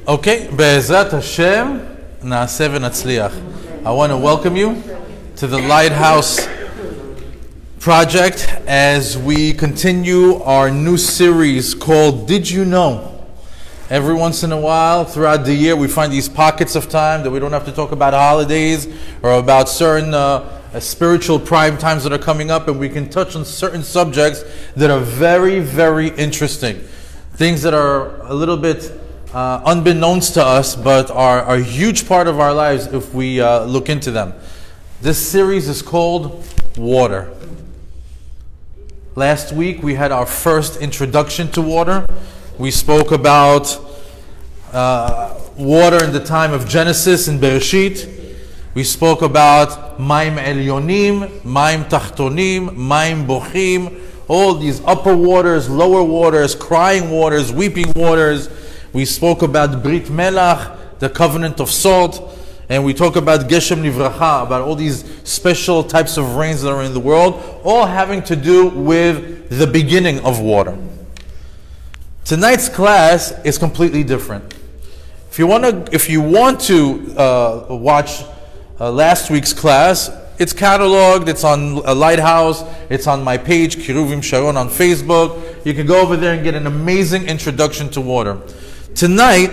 Okay, Be'ezrat Hashem, Na'aseh v'natzliach. I want to welcome you to the Lighthouse project as we continue our new series called Did You Know? Every once in a while throughout the year we find these pockets of time that we don't have to talk about holidays or about certain spiritual prime times that are coming up, and we can touch on certain subjects that are very, very interesting. Things that are a little bit unbeknownst to us, but are a huge part of our lives if we look into them. This series is called Water. Last week we had our first introduction to water. We spoke about water in the time of Genesis in Bereshit. We spoke about Maim Elyonim, Maim Tachtonim, Maim Bochim, all these upper waters, lower waters, crying waters, weeping waters. We spoke about Brit Melach, the covenant of salt, and we talk about Geshem Livracha, about all these special types of rains that are in the world, all having to do with the beginning of water. Tonight's class is completely different. If you want to watch last week's class, it's cataloged, it's on Lighthouse, it's on my page, Kiruvim Sharon on Facebook. You can go over there and get an amazing introduction to water. Tonight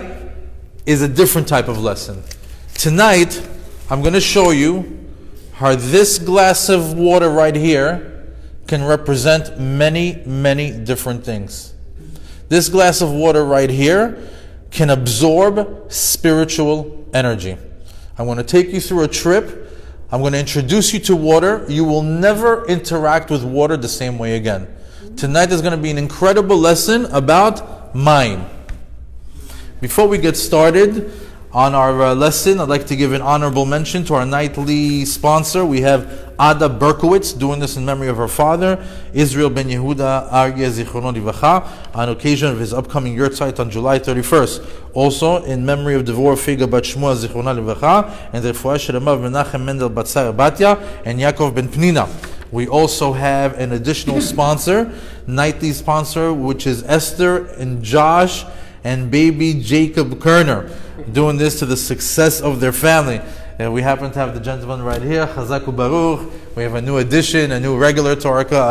is a different type of lesson. Tonight, I'm going to show you how this glass of water right here can represent many, many different things. This glass of water right here can absorb spiritual energy. I want to take you through a trip. I'm going to introduce you to water. You will never interact with water the same way again. Tonight is going to be an incredible lesson about Mayim. Before we get started on our lesson, I'd like to give an honorable mention to our nightly sponsor. We have Ada Berkowitz, doing this in memory of her father, Israel Ben Yehuda Arye Zichrono Livracha, on occasion of his upcoming yurtzeit on July 31st. Also, in memory of Devorah Figa Bat Shmuel Zichrono Livracha, and the Refuah Shelema Menachem Mendel Bat Sara Batya, and Yaakov Ben Pnina. We also have an additional sponsor, nightly sponsor, which is Esther and Josh and baby Jacob Kerner, doing this to the success of their family. And we happen to have the gentleman right here, Chazaku Baruch. We have a new addition, a new regular to our class.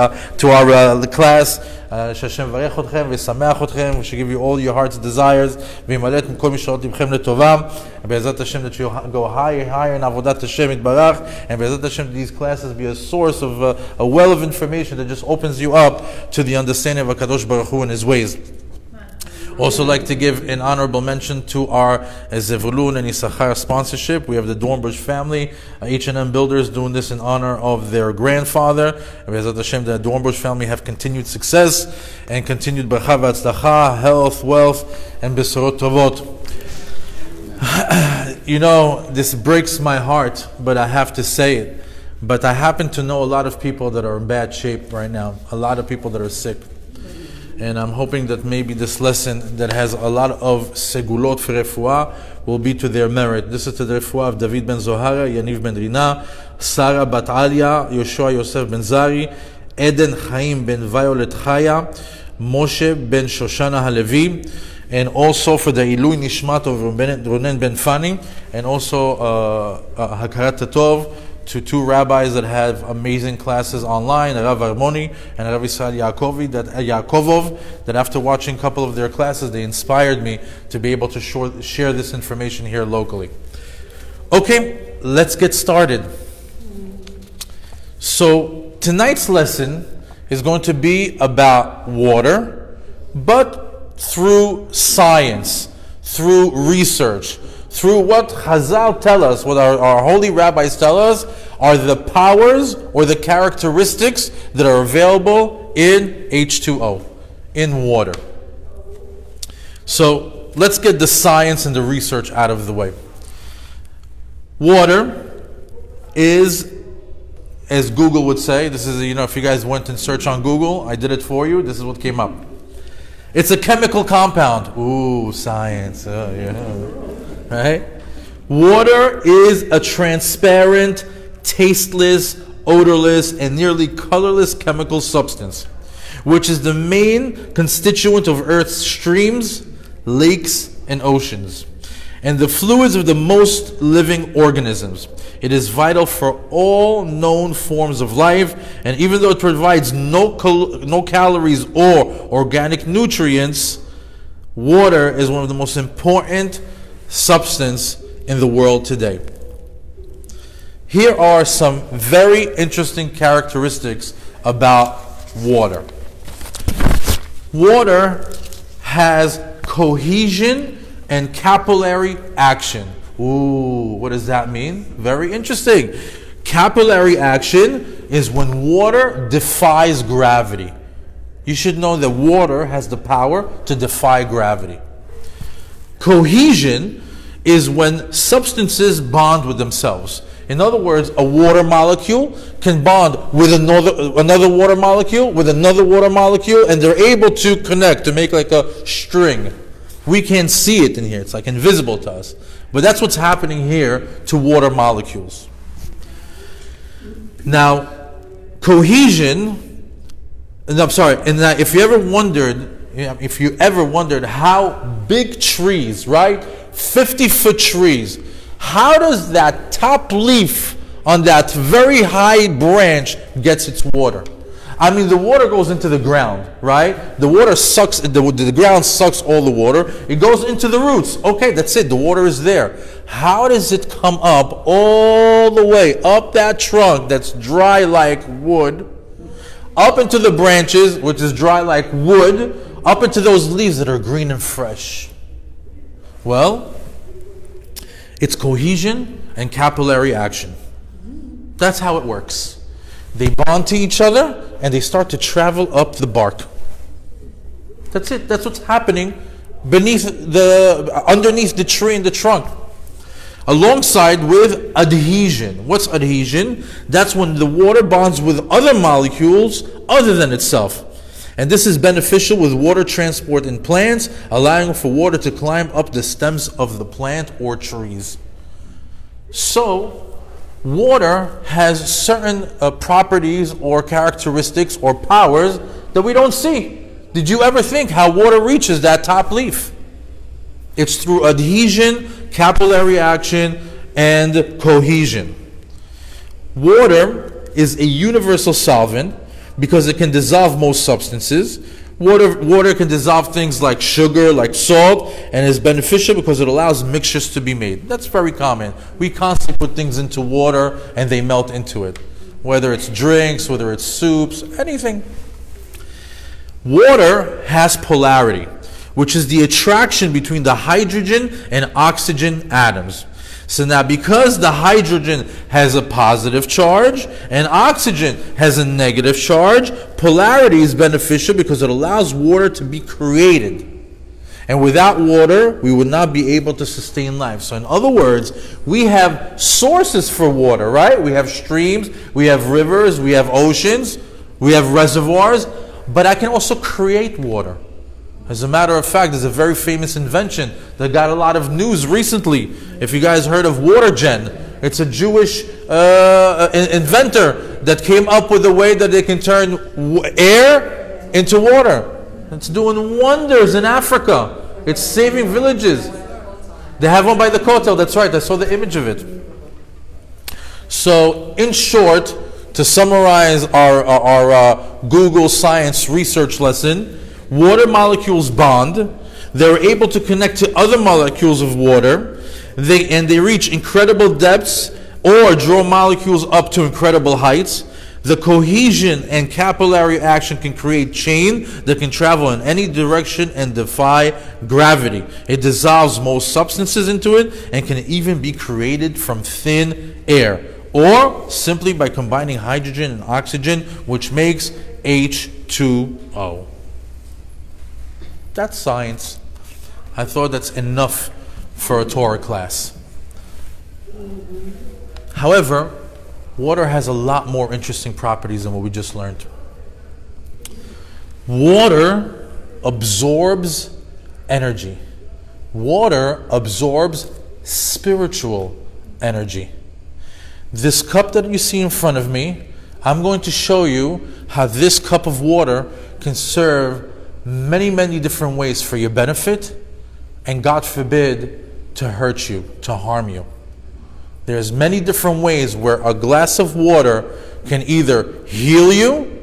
Shashem varech otchem v'sameach otchem. We should give you all your heart's desires. V'yimalet m'kol mishalot libchem letovam. And Be'ezrat Hashem, that you go higher, higher in Avodat Hashem Yitbarach. And Be'ezrat Hashem, these classes be a source of a well of information that just opens you up to the understanding of HaKadosh Baruch Hu and His ways. Also like to give an honorable mention to our Zevulun and Issachar sponsorship. We have the Dornbush family, H&M Builders, doing this in honor of their grandfather. And Be'ezrat Hashem, the Dornbush family have continued success and continued bracha v'atzlacha, health, wealth, and besorot tovot. You know, this breaks my heart, but I have to say it. But I happen to know a lot of people that are in bad shape right now. A lot of people that are sick. And I'm hoping that maybe this lesson that has a lot of segulot for refuah will be to their merit. This is to the refuah of David ben Zohara, Yaniv ben Rina, Sarah bat Alia, Yoshua Yosef ben Zari, Eden Chaim ben Violet Chaya, Moshe ben Shoshana Halevi, and also for the Ilui Nishmat of Ronen ben Fani, and also Hakarat Tov to two rabbis that have amazing classes online, Rav Armoni and Rav Israel Yakovov, that after watching a couple of their classes, they inspired me to be able to share this information here locally. Okay, let's get started. So tonight's lesson is going to be about water, but through science, through research, through what Chazal tell us, what our holy rabbis tell us, are the powers or the characteristics that are available in H2O, in water. So let's get the science and the research out of the way. Water is, as Google would say, this is, if you guys went and searched on Google, I did it for you, this is what came up. It's a chemical compound. Ooh, science. Oh, yeah. Right? Water is a transparent, tasteless, odorless, and nearly colorless chemical substance, which is the main constituent of Earth's streams, lakes, and oceans, and the fluids of the most living organisms. It is vital for all known forms of life, and even though it provides no calories or organic nutrients, water is one of the most important substances in the world today. Here are some very interesting characteristics about water. Water has cohesion and capillary action. Ooh, what does that mean? Very interesting. Capillary action is when water defies gravity. You should know that water has the power to defy gravity. Cohesion is when substances bond with themselves. In other words, a water molecule can bond with another water molecule, with another water molecule, and they're able to connect, to make like a string. We can't see it in here. It's like invisible to us. But that's what's happening here to water molecules. Now, cohesion, I'm sorry, and if you ever wondered how big trees, right, 50-foot trees, how does that top leaf on that very high branch gets its water? I mean, the water goes into the ground, right? The water sucks, the ground sucks all the water. It goes into the roots. Okay, that's it. The water is there. How does it come up all the way up that trunk that's dry like wood, up into the branches, which is dry like wood, up into those leaves that are green and fresh? Well, it's cohesion and capillary action. That's how it works. They bond to each other and they start to travel up the bark. That's it. That's what's happening underneath the tree and the trunk. Alongside with adhesion. What's adhesion? That's when the water bonds with other molecules other than itself. And this is beneficial with water transport in plants, allowing for water to climb up the stems of the plant or trees. So, water has certain properties or characteristics or powers that we don't see. Did you ever think how water reaches that top leaf? It's through adhesion, capillary action, and cohesion. Water is a universal solvent because it can dissolve most substances. Water can dissolve things like sugar, like salt, and is beneficial because it allows mixtures to be made. That's very common. We constantly put things into water and they melt into it. Whether it's drinks, whether it's soups, anything. Water has polarity, which is the attraction between the hydrogen and oxygen atoms. So now, because the hydrogen has a positive charge and oxygen has a negative charge, polarity is beneficial because it allows water to be created. And without water, we would not be able to sustain life. So in other words, we have sources for water, right? We have streams, we have rivers, we have oceans, we have reservoirs, but I can also create water. As a matter of fact, there's a very famous invention that got a lot of news recently. If you guys heard of WaterGen, it's a Jewish inventor that came up with a way that they can turn air into water. It's doing wonders in Africa. It's saving villages. They have one by the Kotel, that's right, I saw the image of it. So, in short, to summarize our Google Science research lesson, water molecules bond, they're able to connect to other molecules of water, and they reach incredible depths or draw molecules up to incredible heights. The cohesion and capillary action can create chain that can travel in any direction and defy gravity. It dissolves most substances into it and can even be created from thin air, or simply by combining hydrogen and oxygen, which makes H2O. That's science. I thought that's enough for a Torah class. However, water has a lot more interesting properties than what we just learned. Water absorbs energy. Water absorbs spiritual energy. This cup that you see in front of me, I'm going to show you how this cup of water can serve many different ways for your benefit and God forbid, to hurt you, to harm you. There's many different ways where a glass of water can either heal you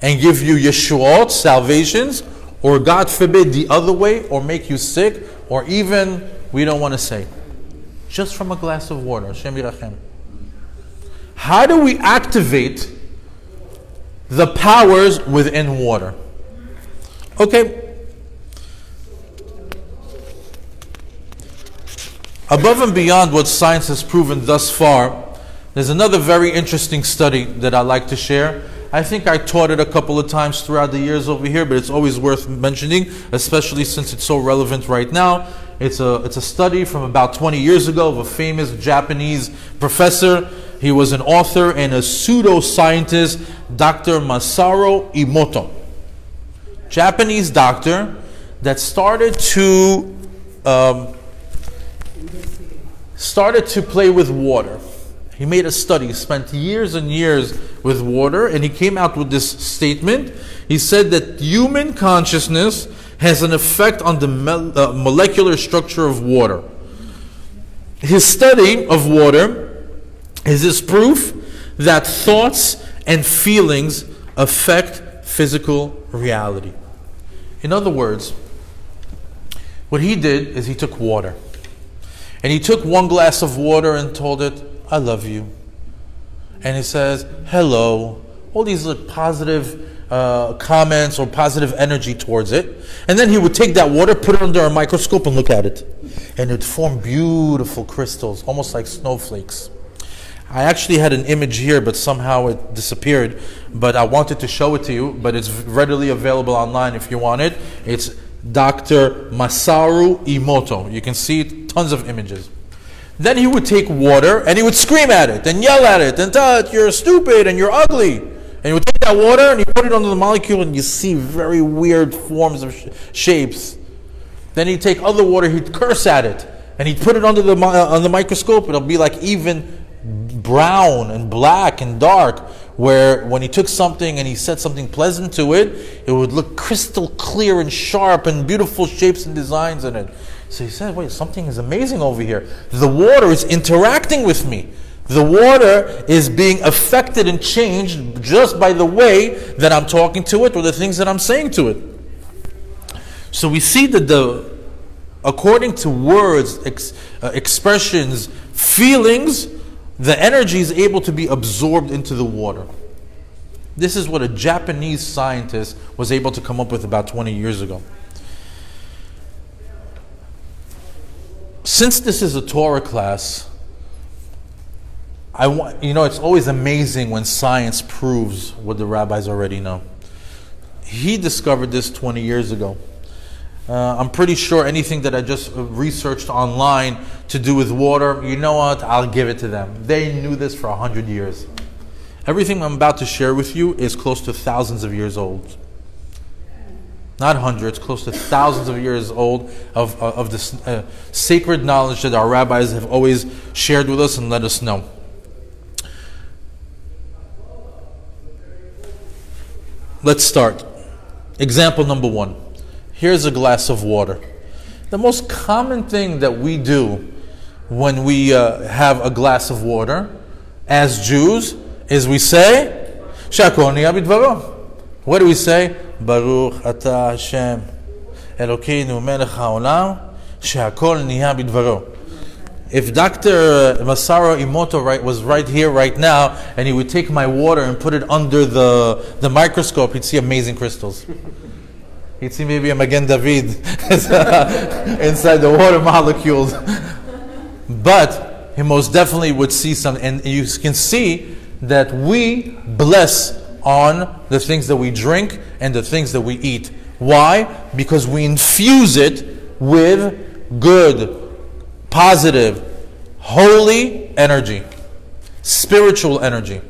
and give you yeshuot, salvations, or God forbid the other way, or make you sick, or even, we don't want to say, just from a glass of water. Hashem yirachem. How do we activate the powers within water? Okay. Above and beyond what science has proven thus far, there's another very interesting study that I'd like to share. I think I taught it a couple of times throughout the years over here, but it's always worth mentioning, especially since it's so relevant right now. It's a study from about 20 years ago of a famous Japanese professor. He was an author and a pseudoscientist, Dr. Masaru Emoto. Japanese doctor that started to play with water. He made a study, spent years and years with water, and he came out with this statement. He said that human consciousness has an effect on the molecular structure of water. His study of water is this proof that thoughts and feelings affect physical reality. In other words, what he did is he took water. And he took one glass of water and told it, I love you. And he says, hello. All these positive comments or positive energy towards it. And then he would take that water, put it under a microscope and look at it. And it would form beautiful crystals, almost like snowflakes. I actually had an image here, but somehow it disappeared. But I wanted to show it to you, but it's readily available online if you want it. It's Dr. Masaru Emoto. You can see tons of images. Then he would take water and he would scream at it and yell at it and tell it, you're stupid and you're ugly. And he would take that water and he put it under the molecule and you see very weird forms of shapes. Then he'd take other water, he'd curse at it and he'd put it under the on the microscope. It'll be like even brown and black and dark, where when he took something and he said something pleasant to it, it would look crystal clear and sharp and beautiful shapes and designs in it. So he said, wait, something is amazing over here. The water is interacting with me. The water is being affected and changed just by the way that I'm talking to it or the things that I'm saying to it. So we see that according to words, expressions, feelings, the energy is able to be absorbed into the water. This is what a Japanese scientist was able to come up with about 20 years ago. Since this is a Torah class, it's always amazing when science proves what the rabbis already know. He discovered this 20 years ago. I'm pretty sure anything that I just researched online to do with water, you know what, I'll give it to them. They knew this for 100 years. Everything I'm about to share with you is close to thousands of years old. Not hundreds, close to thousands of years old of this sacred knowledge that our rabbis have always shared with us and let us know. Let's start. Example number 1. Here's a glass of water. The most common thing that we do when we have a glass of water as Jews is we say, Shakol niya bidvaro. What do we say? Baruch atah Hashem Elokeinu melech haolam shehakol niya bidvaro. If Dr. Masaru Emoto was right here, right now, and he would take my water and put it under the microscope, he'd see amazing crystals. He'd see maybe a Magen David inside the water molecules. But he most definitely would see some, and you can see that we bless on the things that we drink and the things that we eat. Why? Because we infuse it with good, positive, holy energy, spiritual energy.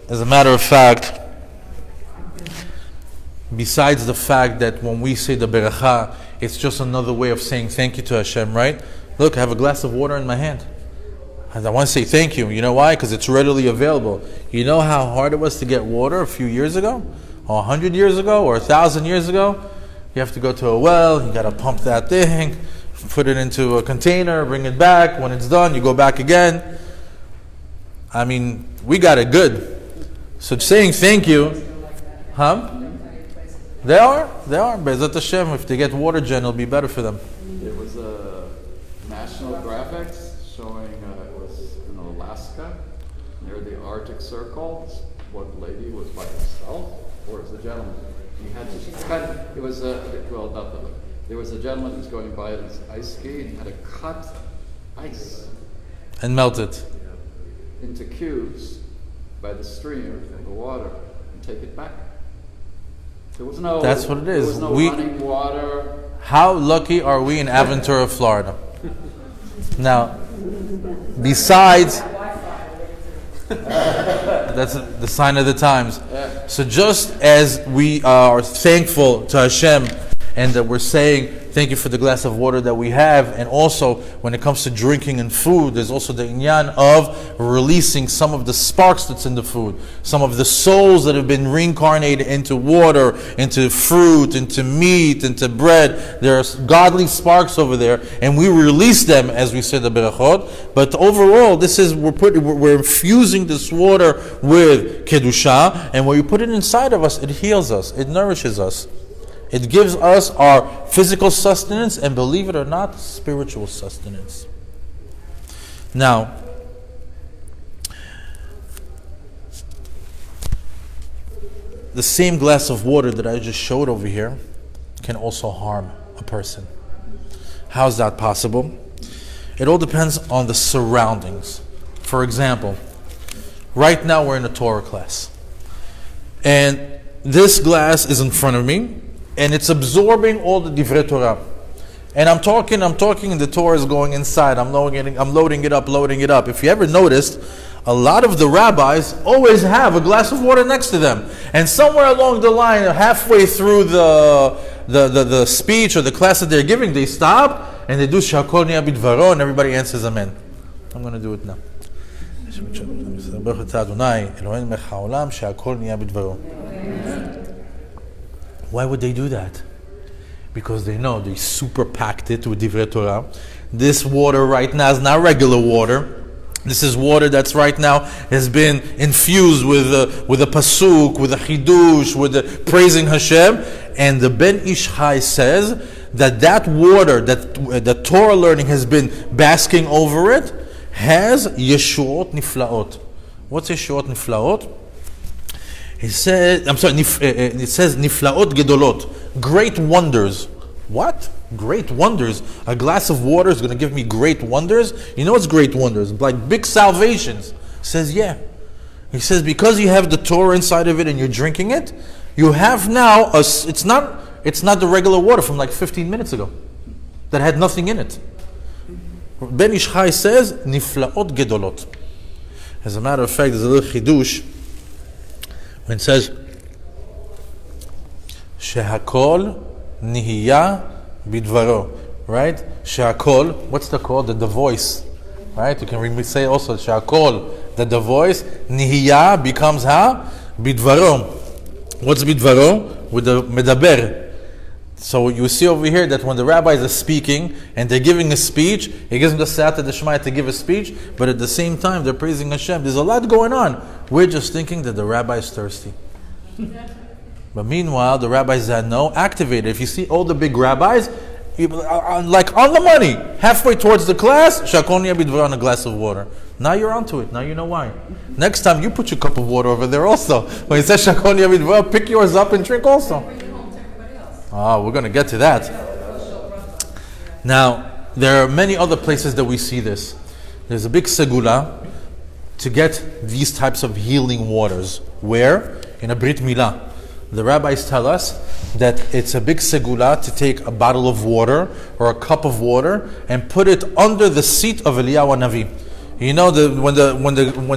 As a matter of fact, besides the fact that when we say the beracha, it's just another way of saying thank you to Hashem, right? Look, I have a glass of water in my hand. And I want to say thank you. You know why? Because it's readily available. You know how hard it was to get water a few years ago? Or 100 years ago? Or 1,000 years ago? You have to go to a well, you got to pump that thing, put it into a container, bring it back. When it's done, you go back again. I mean, we got it good. So saying thank you, huh? They are. Be'ezat Hashem, if they get water gen, it'll be better for them. There was a national graphics showing it was in Alaska, near the Arctic Circle. One lady was by herself, or was a gentleman. He had to cut. It was well, not the. There was a gentleman who was going by his ice skate and had to cut ice and melt it into cubes by the stream of the water and take it back. There was no. That's what it is. There was no running water. How lucky are we in Aventura, Florida? Now, besides, that's the sign of the times. So just as we are thankful to Hashem and that we're saying thank you for the glass of water that we have, and also when it comes to drinking and food, there's also the inyan of releasing some of the sparks that's in the food, some of the souls that have been reincarnated into water, into fruit, into meat, into bread. There's godly sparks over there, and we release them as we say the berachot. But overall, this is we're infusing this water with kedusha, and when you put it inside of us, it heals us, it nourishes us. It gives us our physical sustenance and, believe it or not, spiritual sustenance. Now, the same glass of water that I just showed over here can also harm a person. How is that possible? It all depends on the surroundings. For example, right now we're in a Torah class. And this glass is in front of me. And it's absorbing all the divrei Torah. And I'm talking, and the Torah is going inside. I'm loading it up. If you ever noticed, a lot of the rabbis always have a glass of water next to them. And somewhere along the line, halfway through the speech or the class that they're giving, they stop and they do Shakol Niya Bidvaro, and everybody answers Amen. I'm going to do it now. Why would they do that? Because they know they super packed it with divrei Torah. This water right now is not regular water. This is water that's right now has been infused with a pasuk, with a chidush, with the praising Hashem. And the Ben Ish Chai says that water that the Torah learning has been basking over it has yeshuot niflaot. What's yeshuot niflaot? It says niflaot gedolot, great wonders. What? Great wonders? A glass of water is going to give me great wonders? You know what's great wonders? Like big salvations. He says, yeah. He says, because you have the Torah inside of it and you're drinking it, you have now, it's not the regular water from like 15 minutes ago that had nothing in it. Ben Ish Chai says, niflaot gedolot. As a matter of fact, there's a little chidush when it says, Shehakol nihiya bidvaro, right? Shehakol, what's the call? The voice, right? You can say also Shehakol, that the voice, nihiya becomes ha? Bidvaro. What's bidvaro? With the medaber. So you see over here that when the rabbis are speaking and they're giving a speech, he gives them the Siyata Deshmaya to give a speech, but at the same time they're praising Hashem. There's a lot going on. We're just thinking that the rabbi is thirsty. But meanwhile, the rabbis that know, activated. If you see all the big rabbis, like on the money, halfway towards the class, Shakol Niya Bidvaro on a glass of water. Now you're onto it. Now you know why. Next time you put your cup of water over there also. When it says Shakol Niya Bidvaro, pick yours up and drink also. We're going to get to that. Now, there are many other places that we see this. There's a big segula to get these types of healing waters. Where? In a Brit Milah. The rabbis tell us that it's a big segula to take a bottle of water or a cup of water and put it under the seat of Eliyahu Navi. You know, when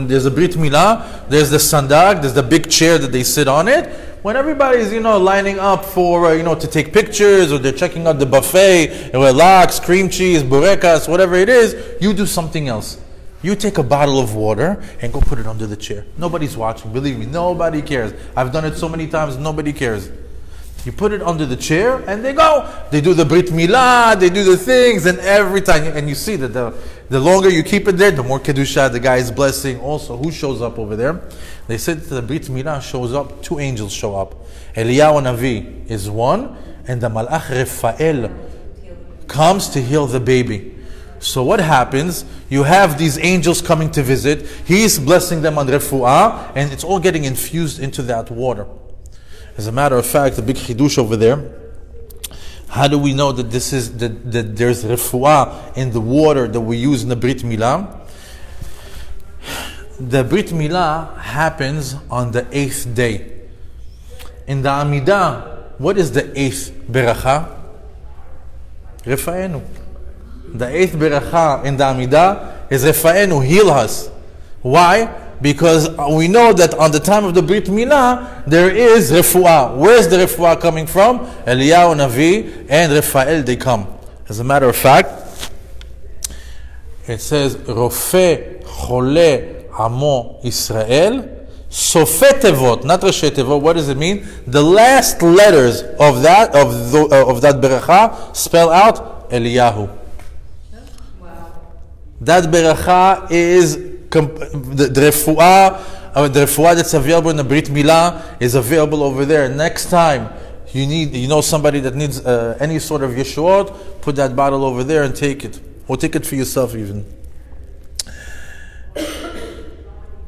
there's a Brit Milah, there's the sandag, there's the big chair that they sit on it. When everybody's, lining up for, to take pictures, or they're checking out the buffet, relax, cream cheese, burekas, whatever it is, you do something else. You take a bottle of water and go put it under the chair. Nobody's watching. Believe me, nobody cares. I've done it so many times, nobody cares. You put it under the chair and they go. They do the Brit Milah, they do the things, and every time, and you see that the longer you keep it there, the more Kedusha, the guy is blessing. Also, who shows up over there? They said the Brit Milah shows up, 2 angels show up. Eliyahu Navi is one, and the Malach Raphael comes to heal the baby. So what happens? You have these angels coming to visit. He's blessing them on refuah, and it's all getting infused into that water. As a matter of fact, the big chidush over there. How do we know that this is that there's refuah in the water that we use in the Brit Milah? The Brit Milah happens on the 8th day. In the Amidah, what is the 8th beracha? Refaenu. The 8th beracha in the Amidah is Refaenu, heal us. Why? Because we know that on the time of the Brit Milah, there is refuah. Where's the refuah coming from? Eliyahu Navi and Raphael, they come. As a matter of fact, it says, Rofe Chole Amo Israel, Sofe Tevot, not Reshe Tevot. What does it mean? The last letters of that beracha spell out Eliyahu. Wow. That beracha is the refuah that's available in the Brit Milah is available over there. Next time you know somebody that needs any sort of yeshuot, put that bottle over there and take it. Or take it for yourself even.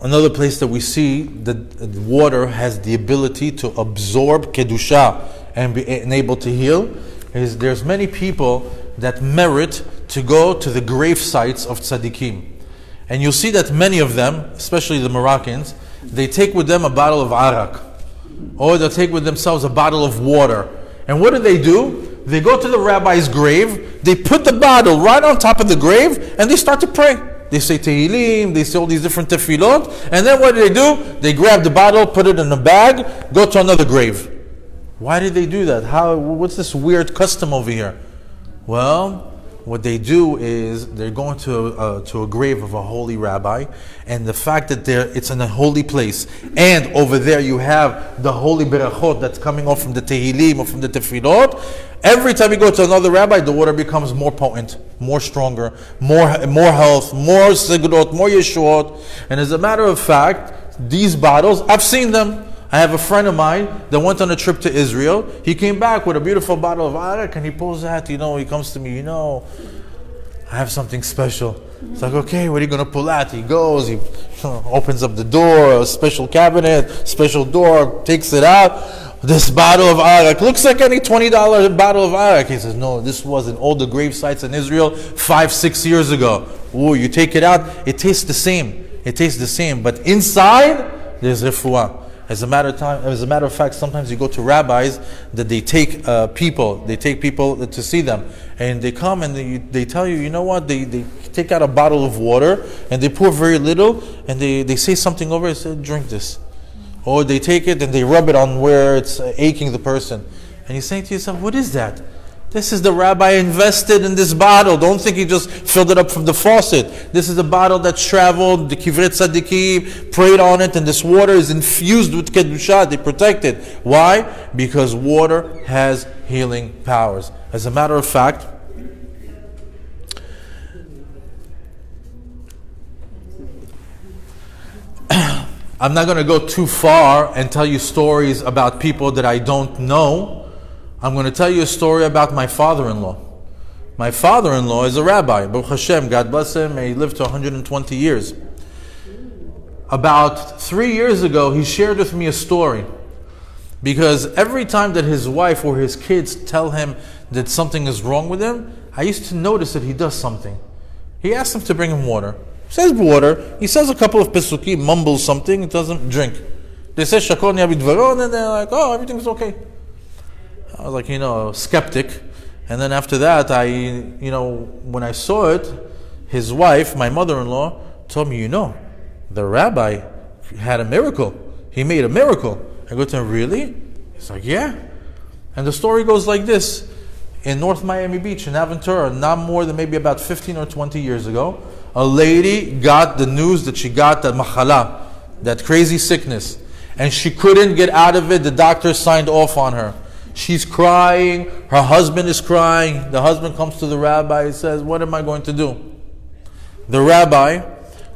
Another place that we see that water has the ability to absorb kedusha and be able to heal is there's many people that merit to go to the grave sites of tzaddikim. And you'll see that many of them, especially the Moroccans, they take with them a bottle of arak. Or they'll take with themselves a bottle of water. And what do? They go to the rabbi's grave, they put the bottle right on top of the grave, and they start to pray. They say Tehillim, they say all these different tefillot, and then what do? They grab the bottle, put it in a bag, go to another grave. Why did they do that? What's this weird custom over here? Well, what they do is they're going to a grave of a holy rabbi, and the fact that it's in a holy place, and over there you have the holy berachot that's coming off from the Tehillim or from the tefillot. Every time you go to another rabbi, the water becomes more potent, more stronger, more health, more segulot, more yeshuot. And as a matter of fact, these bottles, I've seen them. I have a friend of mine that went on a trip to Israel. He came back with a beautiful bottle of arak, and he pulls that, he comes to me, I have something special. It's like, okay, what are you going to pull out? He goes, he opens up the door, a special cabinet, special door, takes it out. This bottle of arak looks like any $20 bottle of arak. He says, no, this was in all the grave sites in Israel 5-6 years ago. Ooh, you take it out, it tastes the same. It tastes the same, but inside there's refuah. As a matter of fact, sometimes you go to rabbis that they take people to see them, and they come and they tell you, you know what? They take out a bottle of water and they pour very little, and they say something over it and say, drink this. Or they take it and they rub it on where it's aching the person, and you say to yourself, what is that? This is the rabbi invested in this bottle. Don't think he just filled it up from the faucet. This is a bottle that's traveled, the Kivrei Tzaddikim prayed on it, and this water is infused with Kedusha. They protect it. Why? Because water has healing powers. As a matter of fact, I'm not going to go too far and tell you stories about people that I don't know. I'm going to tell you a story about my father-in-law. My father-in-law is a rabbi. Baruch Hashem, God bless him. He lived to 120 years. About 3 years ago, he shared with me a story. Because every time that his wife or his kids tell him that something is wrong with him, I used to notice that he does something. He asked them to bring him water. He says water. He says a couple of pesukim, mumbles something, doesn't drink. They say shakon yabidvaron, and they're like, oh, everything's okay. I was like, skeptic. And then after that, when I saw it, his wife, my mother-in-law, told me, the rabbi had a miracle. He made a miracle. I go to him, really? He's like, yeah. And the story goes like this. In North Miami Beach, in Aventura, not more than maybe about 15 or 20 years ago, a lady got the news that she got that machala, that crazy sickness. And she couldn't get out of it. The doctor signed off on her. She's crying. Her husband is crying. The husband comes to the rabbi and says, what am I going to do? The rabbi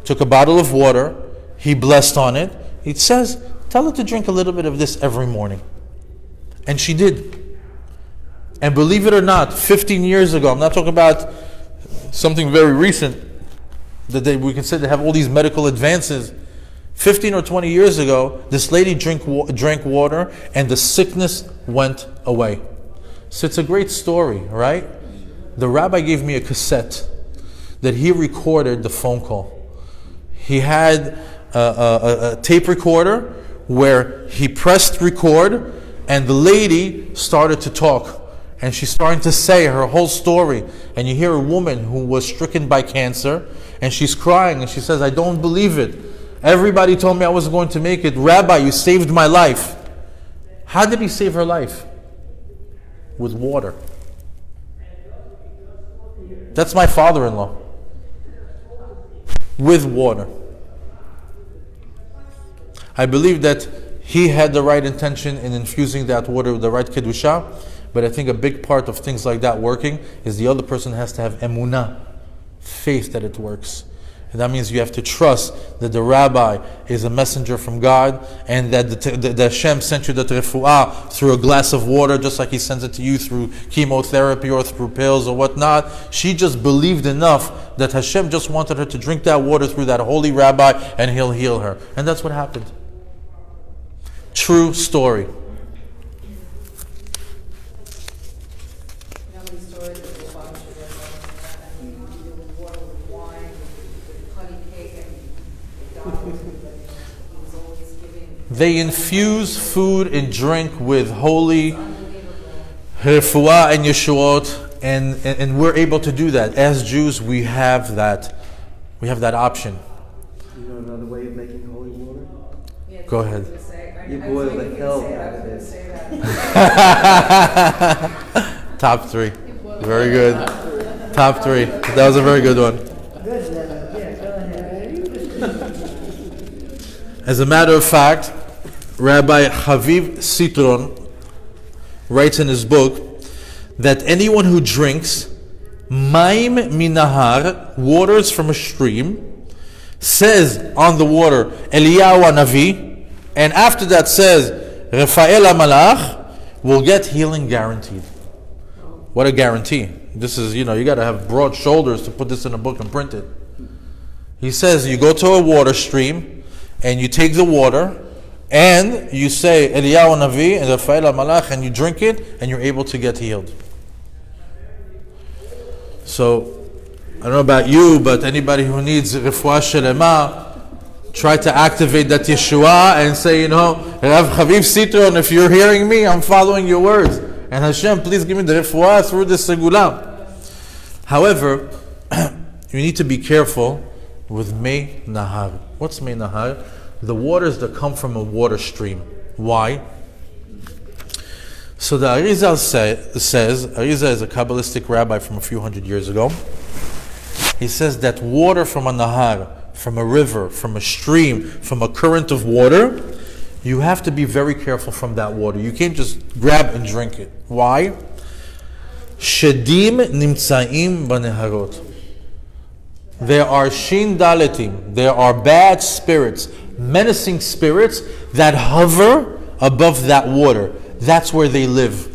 took a bottle of water. He blessed on it. He says, tell her to drink a little bit of this every morning. And she did. And believe it or not, 15 years ago, I'm not talking about something very recent, that we can say they have all these medical advances. 15 or 20 years ago, this lady drank water and the sickness went away. So it's a great story, right? The rabbi gave me a cassette that he recorded the phone call. He had a tape recorder where he pressed record and the lady started to talk. And she's starting to say her whole story. And you hear a woman who was stricken by cancer and she's crying and she says, I don't believe it. Everybody told me I wasn't going to make it. Rabbi, you saved my life. How did he save her life? With water. That's my father-in-law. With water. I believe that he had the right intention in infusing that water with the right kedusha. But I think a big part of things like that working is the other person has to have emunah, faith that it works. And that means you have to trust that the rabbi is a messenger from God and that the Hashem sent you the refuah through a glass of water just like He sends it to you through chemotherapy or through pills or whatnot. She just believed enough that Hashem just wanted her to drink that water through that holy rabbi and He'll heal her. And that's what happened. True story. They infuse food and drink with holy refuah and yeshuot, and we're able to do that. As Jews, we have that option. You know another way of making holy water? Go ahead. You boil the hell out of it. Top three. Very good. Top three. That was a very good one. As a matter of fact, Rabbi Haviv Citron writes in his book that anyone who drinks maim minahar, waters from a stream, says on the water Eliyahu Navi, and after that says Raphael Malach, will get healing guaranteed. What a guarantee. This is, you got to have broad shoulders to put this in a book and print it. He says you go to a water stream and you take the water and you say Eliyahu Navi and Raphael Malach and you drink it and you're able to get healed. So, I don't know about you, but anybody who needs refuah shelema, try to activate that Yeshua and say, Rav Chaviv Citron, if you're hearing me, I'm following your words. And Hashem, please give me the refuah through the segula. However, you need to be careful with Mei Nahar. What's Mei Nahar? The waters that come from a water stream. Why? So the Arizal says, Arizal is a Kabbalistic rabbi from a few hundred years ago. He says that water from a Nahar, from a river, from a stream, from a current of water, you have to be very careful from that water. You can't just grab and drink it. Why? Shedim nimtzaim baneharot. There are shin daletim. There are bad spirits, menacing spirits that hover above that water. That's where they live.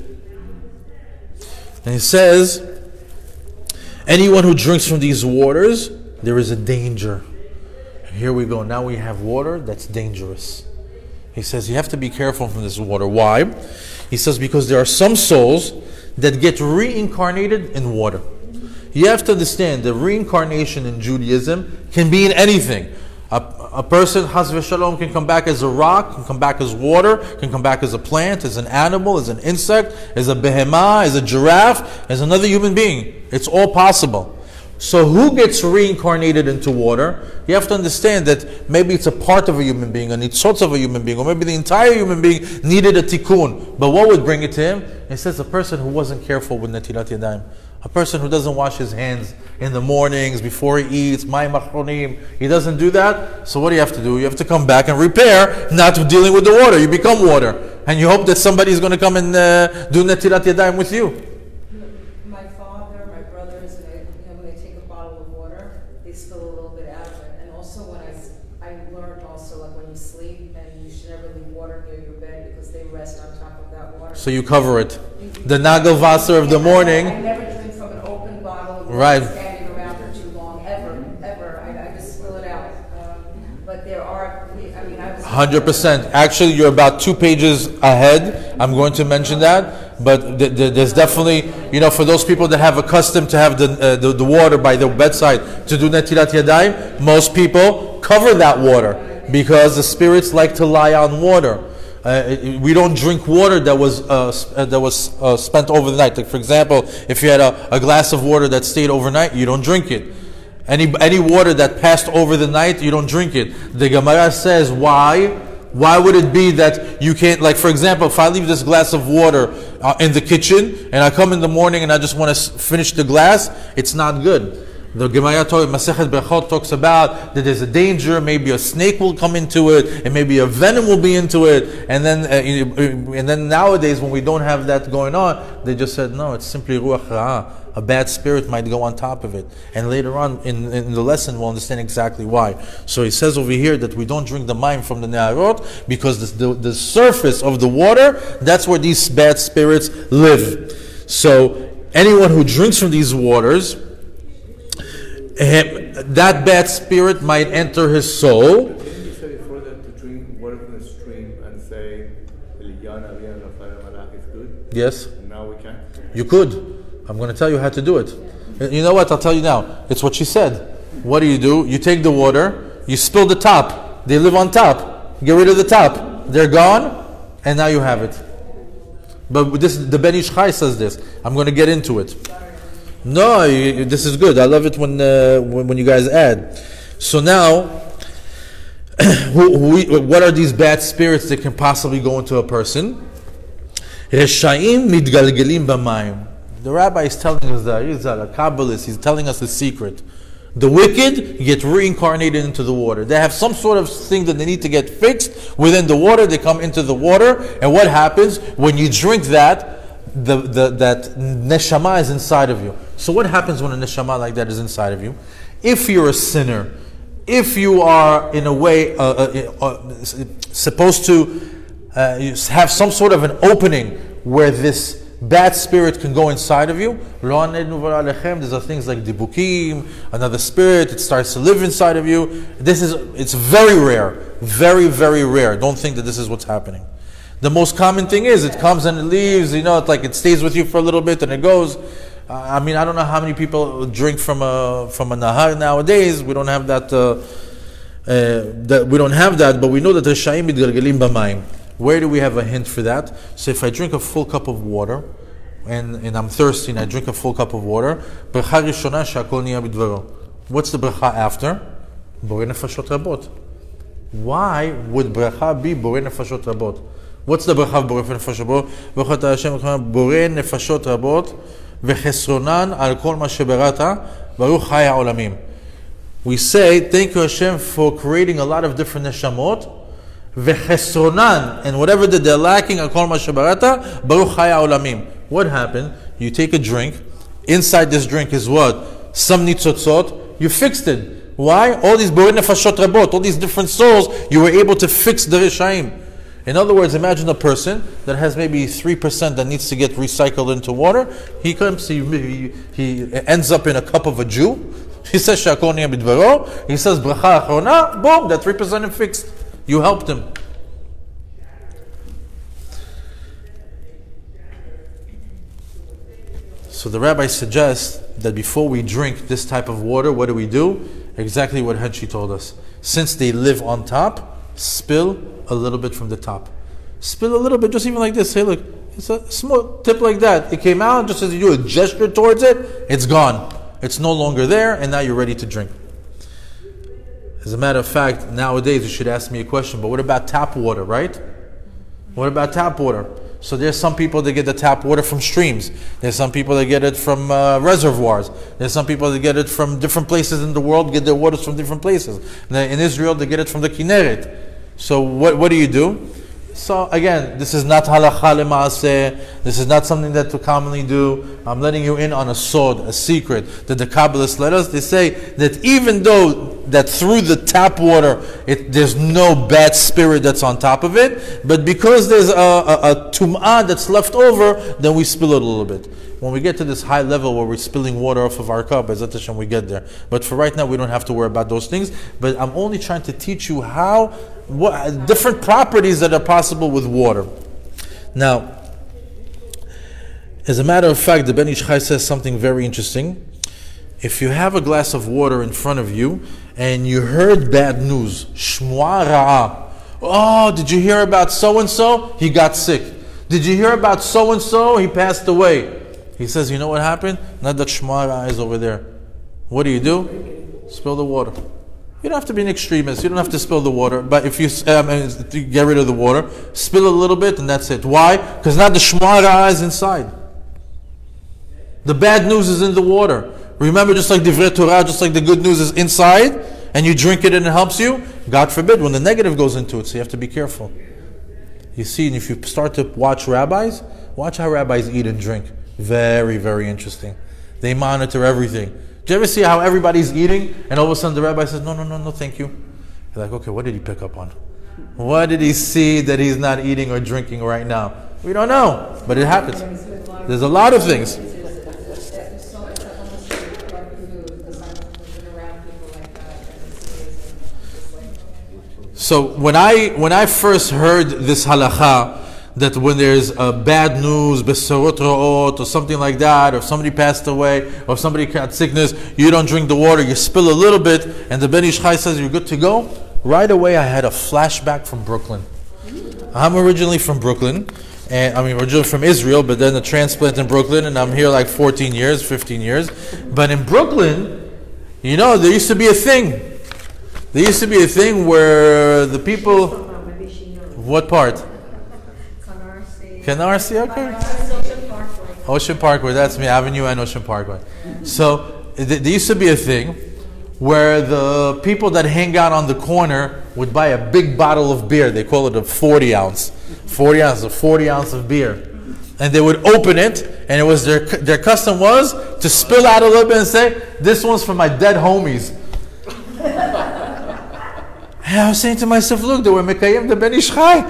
And he says, anyone who drinks from these waters, there is a danger. And here we go. Now we have water that's dangerous. He says you have to be careful from this water. Why? He says because there are some souls that get reincarnated in water. You have to understand that reincarnation in Judaism can be in anything. A person, Chas v'Shalom, can come back as a rock, can come back as water, can come back as a plant, as an animal, as an insect, as a behemah, as a giraffe, as another human being. It's all possible. So who gets reincarnated into water? You have to understand that maybe it's a part of a human being, a nitzotz of a human being, or maybe the entire human being needed a tikkun. But what would bring it to him? It says a person who wasn't careful with netilat yadayim. A person who doesn't wash his hands in the mornings before he eats, mayim achronim, he doesn't do that. So what do you have to do? You have to come back and repair, not dealing with the water. You become water. And you hope that somebody is going to come and do netilat yadayim with you. My father, my brothers, when they take a bottle of water, they spill a little bit out of it. And also when I learned also, like when you sleep, and you should never leave water near your bed because they rest on top of that water. So you cover it. The nagelwasser of the morning. I never drink from an open bottle of water Right. standing around for too long, ever. I just spill it out. But there are, I was 100%. Actually, you're about 2 pages ahead. I'm going to mention that. But there's definitely, for those people that have accustomed to have the water by the bedside to do netilat yadayim, most people cover that water because the spirits like to lie on water. We don't drink water that was spent over the night. Like for example, if you had a glass of water that stayed overnight, you don't drink it. Any water that passed over the night, you don't drink it. The Gemara says, why? Why would it be that you can't, like for example, if I leave this glass of water in the kitchen and I come in the morning and I just want to finish the glass, it's not good. The Gemara Masechet Brachot talks about that there's a danger, maybe a snake will come into it, and maybe a venom will be into it, and then nowadays when we don't have that going on, they just said no, it's simply ruach ra'ah. A bad spirit might go on top of it, and later on in the lesson we'll understand exactly why. So he says over here that we don't drink the mayim from the ne'arot because the surface of the water, that's where these bad spirits live. So anyone who drinks from these waters, that bad spirit might enter his soul. Didn't you say before that to drink water from the stream and say Eliana Avia Rafael Malach is good? Yes, And now we can't? you could. I'm going to tell you how to do it. You know what? I'll tell you now. It's what she said. What do? You take the water, you spill the top. They live on top. Get rid of the top. They're gone, and now you have it. But the Ben Ish Chai says this. I'm going to get into it. No, this is good. I love it when you guys add. So now, what are these bad spirits that can possibly go into a person? Reshaim mitgalgelim b'mayim. The rabbi is telling us that he's a Kabbalist. He's telling us the secret. The wicked get reincarnated into the water. They have some sort of thing that they need to get fixed within the water. They come into the water, and what happens when you drink that? That neshama is inside of you. So what happens when a neshama like that is inside of you? If you're a sinner, if you are in a way supposed to have some sort of an opening where this bad spirit can go inside of you, there's things like dibukim, another spirit, it starts to live inside of you. It's very rare, very, very rare. Don't think that this is what's happening. The most common thing is it comes and it leaves, it's like it stays with you for a little bit and it goes. I don't know how many people drink from a nahar nowadays. We don't have that, but we know that the Reshaim mitgalgelim b'mayim. Where do we have a hint for that? So if I drink a full cup of water, and I'm thirsty and I drink a full cup of water, bracha rishona she'akol niya b'dvaro. What's the bracha after? Borei nefashot rabot. Why would bracha be borei nefashot rabot? What's the bracha of borei nefashot rabot? Baruch atah Hashem borei nefashot rabot v'chesronan al kol ma sheberata baruch chai ha'olamim. We say, thank you Hashem for creating a lot of different neshamot, v'chesronan, and whatever that they're lacking, al kol ma sheberata baruch chai ha'olamim. What happened? You take a drink. Inside this drink is what? Some nitzotzot. You fixed it. Why? All these borei nefashot rabot, all these different souls, you were able to fix the Reshaim. In other words, imagine a person that has maybe 3% that needs to get recycled into water. He comes, he ends up in a cup of a Jew. He says, she'akol niya b'dvaro. He says, bracha achrona. Boom, that 3% is fixed. You helped him. So the rabbi suggests that before we drink this type of water, what do? Exactly what Henshi told us. Since they live on top, spill a little bit from the top. Spill a little bit, just even like this. Hey, look, it's a small tip like that. It came out, just as you do a gesture towards it, it's gone. it's no longer there, and now you're ready to drink. As a matter of fact, nowadays you should ask me a question, but what about tap water, right? What about tap water? So there's some people that get the tap water from streams. There's some people that get it from reservoirs. There's some people that get it from different places in the world, get their waters from different places. In Israel, they get it from the Kinneret. So what do you do? So again, this is not halakha lema'aseh. This is not something that to commonly do. I'm letting you in on a sod, a secret that the Kabbalists let us. They say that even though that through the tap water, there's no bad spirit that's on top of it, but because there's a tum'ah that's left over, then we spill it a little bit. When we get to this high level where we're spilling water off of our cup, Be'ezrat Hashem, we get there. But for right now, we don't have to worry about those things. But I'm only trying to teach you what different properties that are possible with water. Now, as a matter of fact, the Ben Ish Chai says something very interesting. If you have a glass of water in front of you and you heard bad news, shmu'a ra'ah. Oh, did you hear about so-and-so? He got sick. Did you hear about so-and-so? He passed away. He says, you know what happened? Not that shmu'a ra'ah is over there. What do? Spill the water. You don't have to be an extremist. You don't have to spill the water. But if you get rid of the water, spill a little bit and that's it. Why? Because now the shmu'a ra'ah is inside. The bad news is in the water. Remember, just like divrei Torah, just like the good news is inside, and you drink it and it helps you, God forbid, when the negative goes into it, so you have to be careful. You see, and if you start to watch rabbis, watch how rabbis eat and drink. Very, very interesting. They monitor everything. Do you ever see how everybody's eating, and all of a sudden the rabbi says, no, thank you. You're like, okay, what did he pick up on? What did he see that he's not eating or drinking right now? We don't know, but it happens. There's a lot of things. So when I first heard this halakha, that when there's bad news, besorot ra'ot, or something like that, or if somebody passed away, or if somebody got sickness, you don't drink the water, you spill a little bit, and the Ben Ish Chai says you're good to go, right away I had a flashback from Brooklyn. I'm originally from Brooklyn, and originally from Israel, but then a transplant in Brooklyn, and I'm here like 15 years. But in Brooklyn, there used to be a thing. There used to be a thing where the people... What part? Canarsie, okay. Ocean Parkway, that's me, Avenue and Ocean Parkway. So, there used to be a thing where the people that hang out on the corner would buy a big bottle of beer. They call it a 40 ounce. 40 ounce of beer. And they would open it, and it was their custom was to spill out a little bit and say, this one's for my dead homies. And I was saying to myself, look, they were Mekayim the Ben Ish Chai.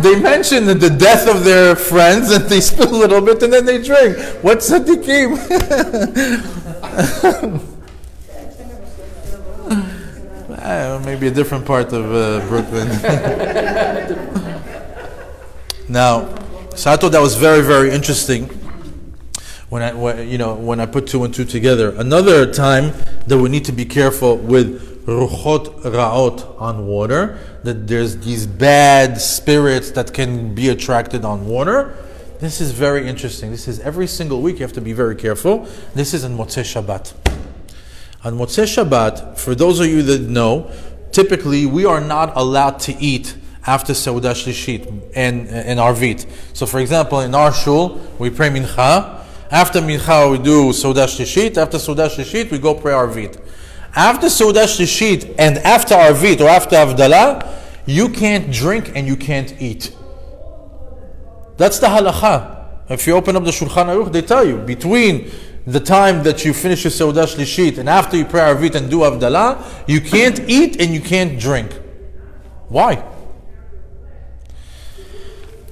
They mention the death of their friends and they spill a little bit and then they drink. What's tzaddikim? Maybe a different part of Brooklyn. Now, so I thought that was very, very interesting when I put two and two together. Another time that we need to be careful with ruchot ra'ot on water, that there's these bad spirits that can be attracted on water. This is very interesting. This is every single week you have to be very careful. This is on Motzei Shabbat. On Motzei Shabbat, for those of you that know, typically we are not allowed to eat after Seudah Shlishit and Arvit. So for example, in our shul, we pray Mincha. After Mincha we do Seudah Shlishit. After Seudah Shlishit we go pray Arvit. After Seudah Shlishit and after Arvit or after Havdalah, you can't drink and you can't eat. That's the halakha. If you open up the Shulchan Aruch, they tell you, between the time that you finish your Seudah Shlishit and after you pray Arvit and do Havdalah, you can't eat and you can't drink. Why?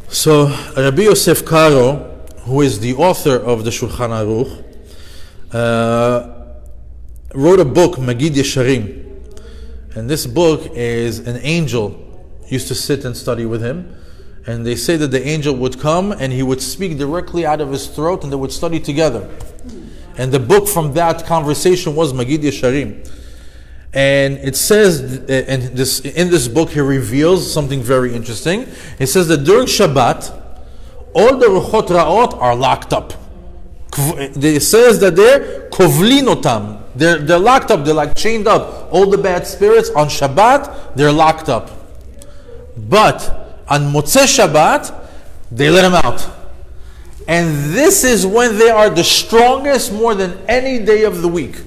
So, Rabbi Yosef Karo, who is the author of the Shulchan Aruch, wrote a book, Magid Yesharim. And this book is an angel used to sit and study with him. And they say that the angel would come and he would speak directly out of his throat and they would study together. And the book from that conversation was Magid Yesharim. And it says, in this book he reveals something very interesting. It says that during Shabbat, all the Ruchot Ra'ot are locked up. It says that they're kovlinotam. They're locked up. They're like chained up. All the bad spirits on Shabbat, they're locked up. But on Motzei Shabbat, they let them out. And this is when they are the strongest more than any day of the week.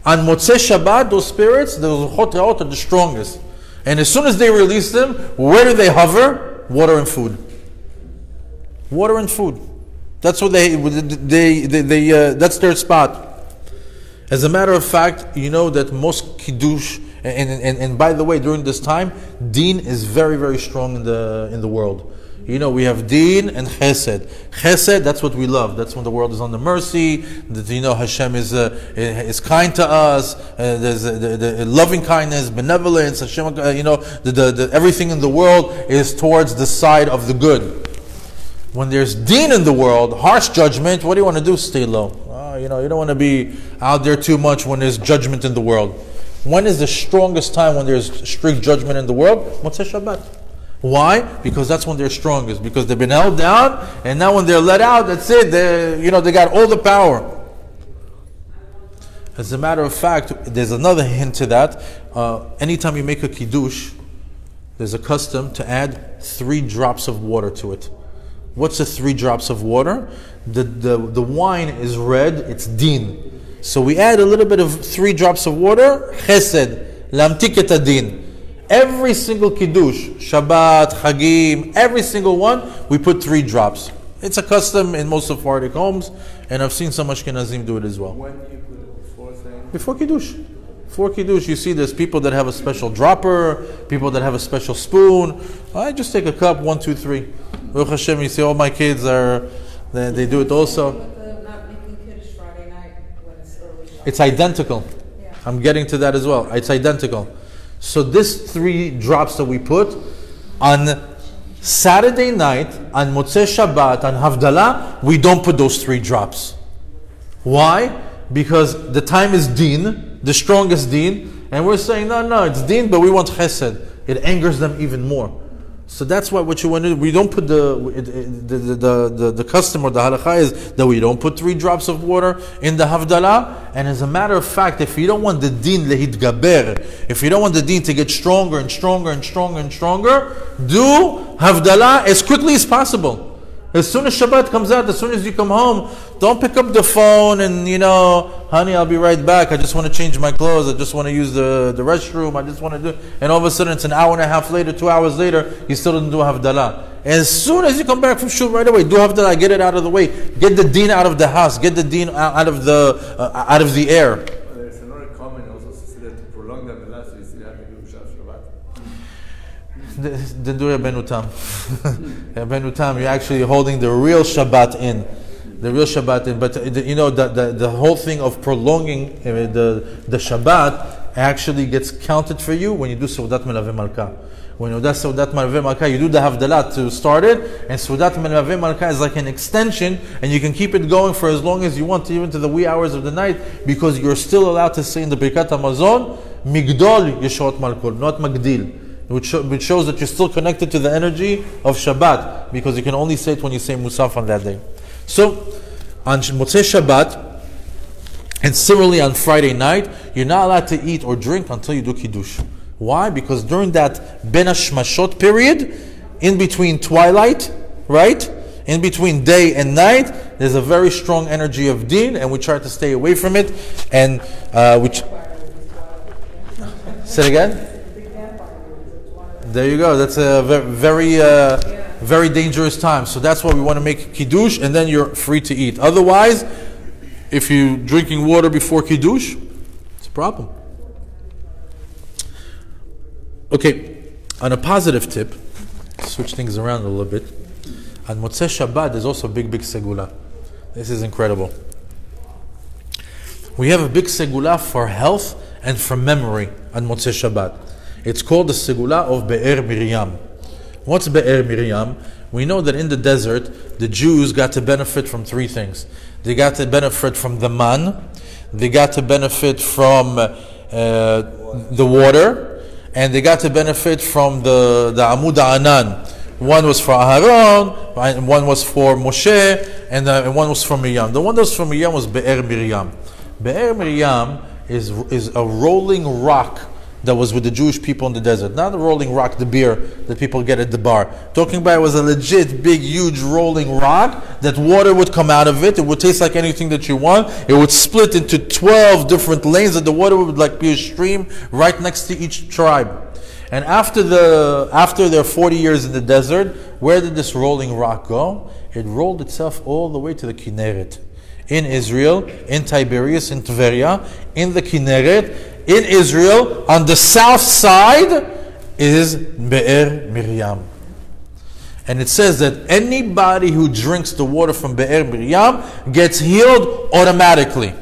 On Motzei Shabbat, those spirits, those Chot Ra'ot, are the strongest. And as soon as they release them, where do they hover? Water and food. Water and food. That's what that's their spot. As a matter of fact, you know that most Kiddush, and by the way, during this time, Deen is very, very strong in the world. You know, we have Deen and Chesed. Chesed, that's what we love. That's when the world is under mercy. That, you know, Hashem is kind to us. There's the loving kindness, benevolence. Hashem, you know, everything in the world is towards the side of the good. When there's Deen in the world, harsh judgment, what do you want to do? Stay low. You know, you don't want to be out there too much when there's judgment in the world. When is the strongest time when there's strict judgment in the world? Motzei Shabbat. Why? Because that's when they're strongest. Because they've been held down, and now when they're let out, that's it. They got all the power. As a matter of fact, there's another hint to that. Anytime you make a kiddush, there's a custom to add 3 drops of water to it. What's the 3 drops of water? The wine is red, it's Deen. So we add a little bit of 3 drops of water, Chesed, Lamtik et Adin. Every single Kiddush, Shabbat, Chagim, every single one, we put 3 drops. It's a custom in most Sephardic homes, and I've seen some Ashkenazim do it as well. When do you put it before saying? Before Kiddush. Before Kiddush, you see there's people that have a special dropper, people that have a special spoon. I just take a cup, 1, 2, 3. Baruch Hashem, you see all my kids they do it also. Not making Kiddush Friday night when it's early Shabbat. It's identical. Yeah. I'm getting to that as well. It's identical. So this 3 drops that we put on Saturday night, on Motzei Shabbat, on Havdalah, we don't put those 3 drops. Why? Because the time is Deen, the strongest Deen, and we're saying, no, it's Deen, but we want Chesed. It angers them even more. So that's why what you want to do, we don't put the custom or the halakha is that we don't put 3 drops of water in the Havdalah. And as a matter of fact, if you don't want the Deen lehitgaber, if you don't want the Deen to get stronger and stronger and stronger and stronger, do Havdalah as quickly as possible. As soon as Shabbat comes out, as soon as you come home, don't pick up the phone and, honey, I'll be right back. I just want to change my clothes. I just want to use the restroom. I just want to do... And all of a sudden, it's an hour and a half later, 2 hours later, you still didn't do Havdalah. As soon as you come back from Shul right away, do Havdalah, get it out of the way. Get the Deen out of the house. Get the Deen out of the air. There's another comment also that to prolong the Havdalah, so you still have to do Shabbat. Then do Rabbeinu Tam. Rabbeinu Tam, you're actually holding the real Shabbat in. The real Shabbat in. But the whole thing of prolonging the Shabbat actually gets counted for you when you do Seudat Melaveh Malka. When you do Seudat Melaveh Malka, you do the Havdalah to start it, and Seudat Melaveh Malka is like an extension, and you can keep it going for as long as you want, even to the wee hours of the night, because you're still allowed to say in the Birkat HaMazon, Migdol Yeshot Malkol, not Magdil. Which shows that you're still connected to the energy of Shabbat, because you can only say it when you say Musaf on that day. So, on Motzei Shabbat, and similarly on Friday night, you're not allowed to eat or drink until you do Kiddush. Why? Because during that Ben HaShmashot period, in between twilight, right? In between day and night, there's a very strong energy of Deen, and we try to stay away from it. And say it again? There you go. That's a very dangerous time. So that's why we want to make Kiddush, and then you're free to eat. Otherwise, if you're drinking water before Kiddush, it's a problem. Okay, on a positive tip, switch things around a little bit. On Motzei Shabbat, there's also a big segula. This is incredible. We have a big segula for health and for memory on Motzei Shabbat. It's called the Segula of Be'er Miriam. What's Be'er Miriam? We know that in the desert, the Jews got to benefit from 3 things. They got to benefit from the man, they got to benefit from the water, and they got to benefit from the Amud Anan, One was for Aharon, right, and one was for Moshe, and one was for Miriam. The one that was for Miriam was Be'er Miriam. Be'er Miriam is a rolling rock that was with the Jewish people in the desert. Not a rolling rock, the beer that people get at the bar. Talking about it was a legit, big, huge rolling rock that water would come out of it. It would taste like anything that you want. It would split into 12 different lanes, and the water would like be a stream right next to each tribe. And after their 40 years in the desert, where did this rolling rock go? It rolled itself all the way to the Kinneret. In Israel, in Tiberias, in Tveria, in the Kinneret, in Israel, on the south side, is Be'er Miriam. And it says that anybody who drinks the water from Be'er Miriam gets healed automatically.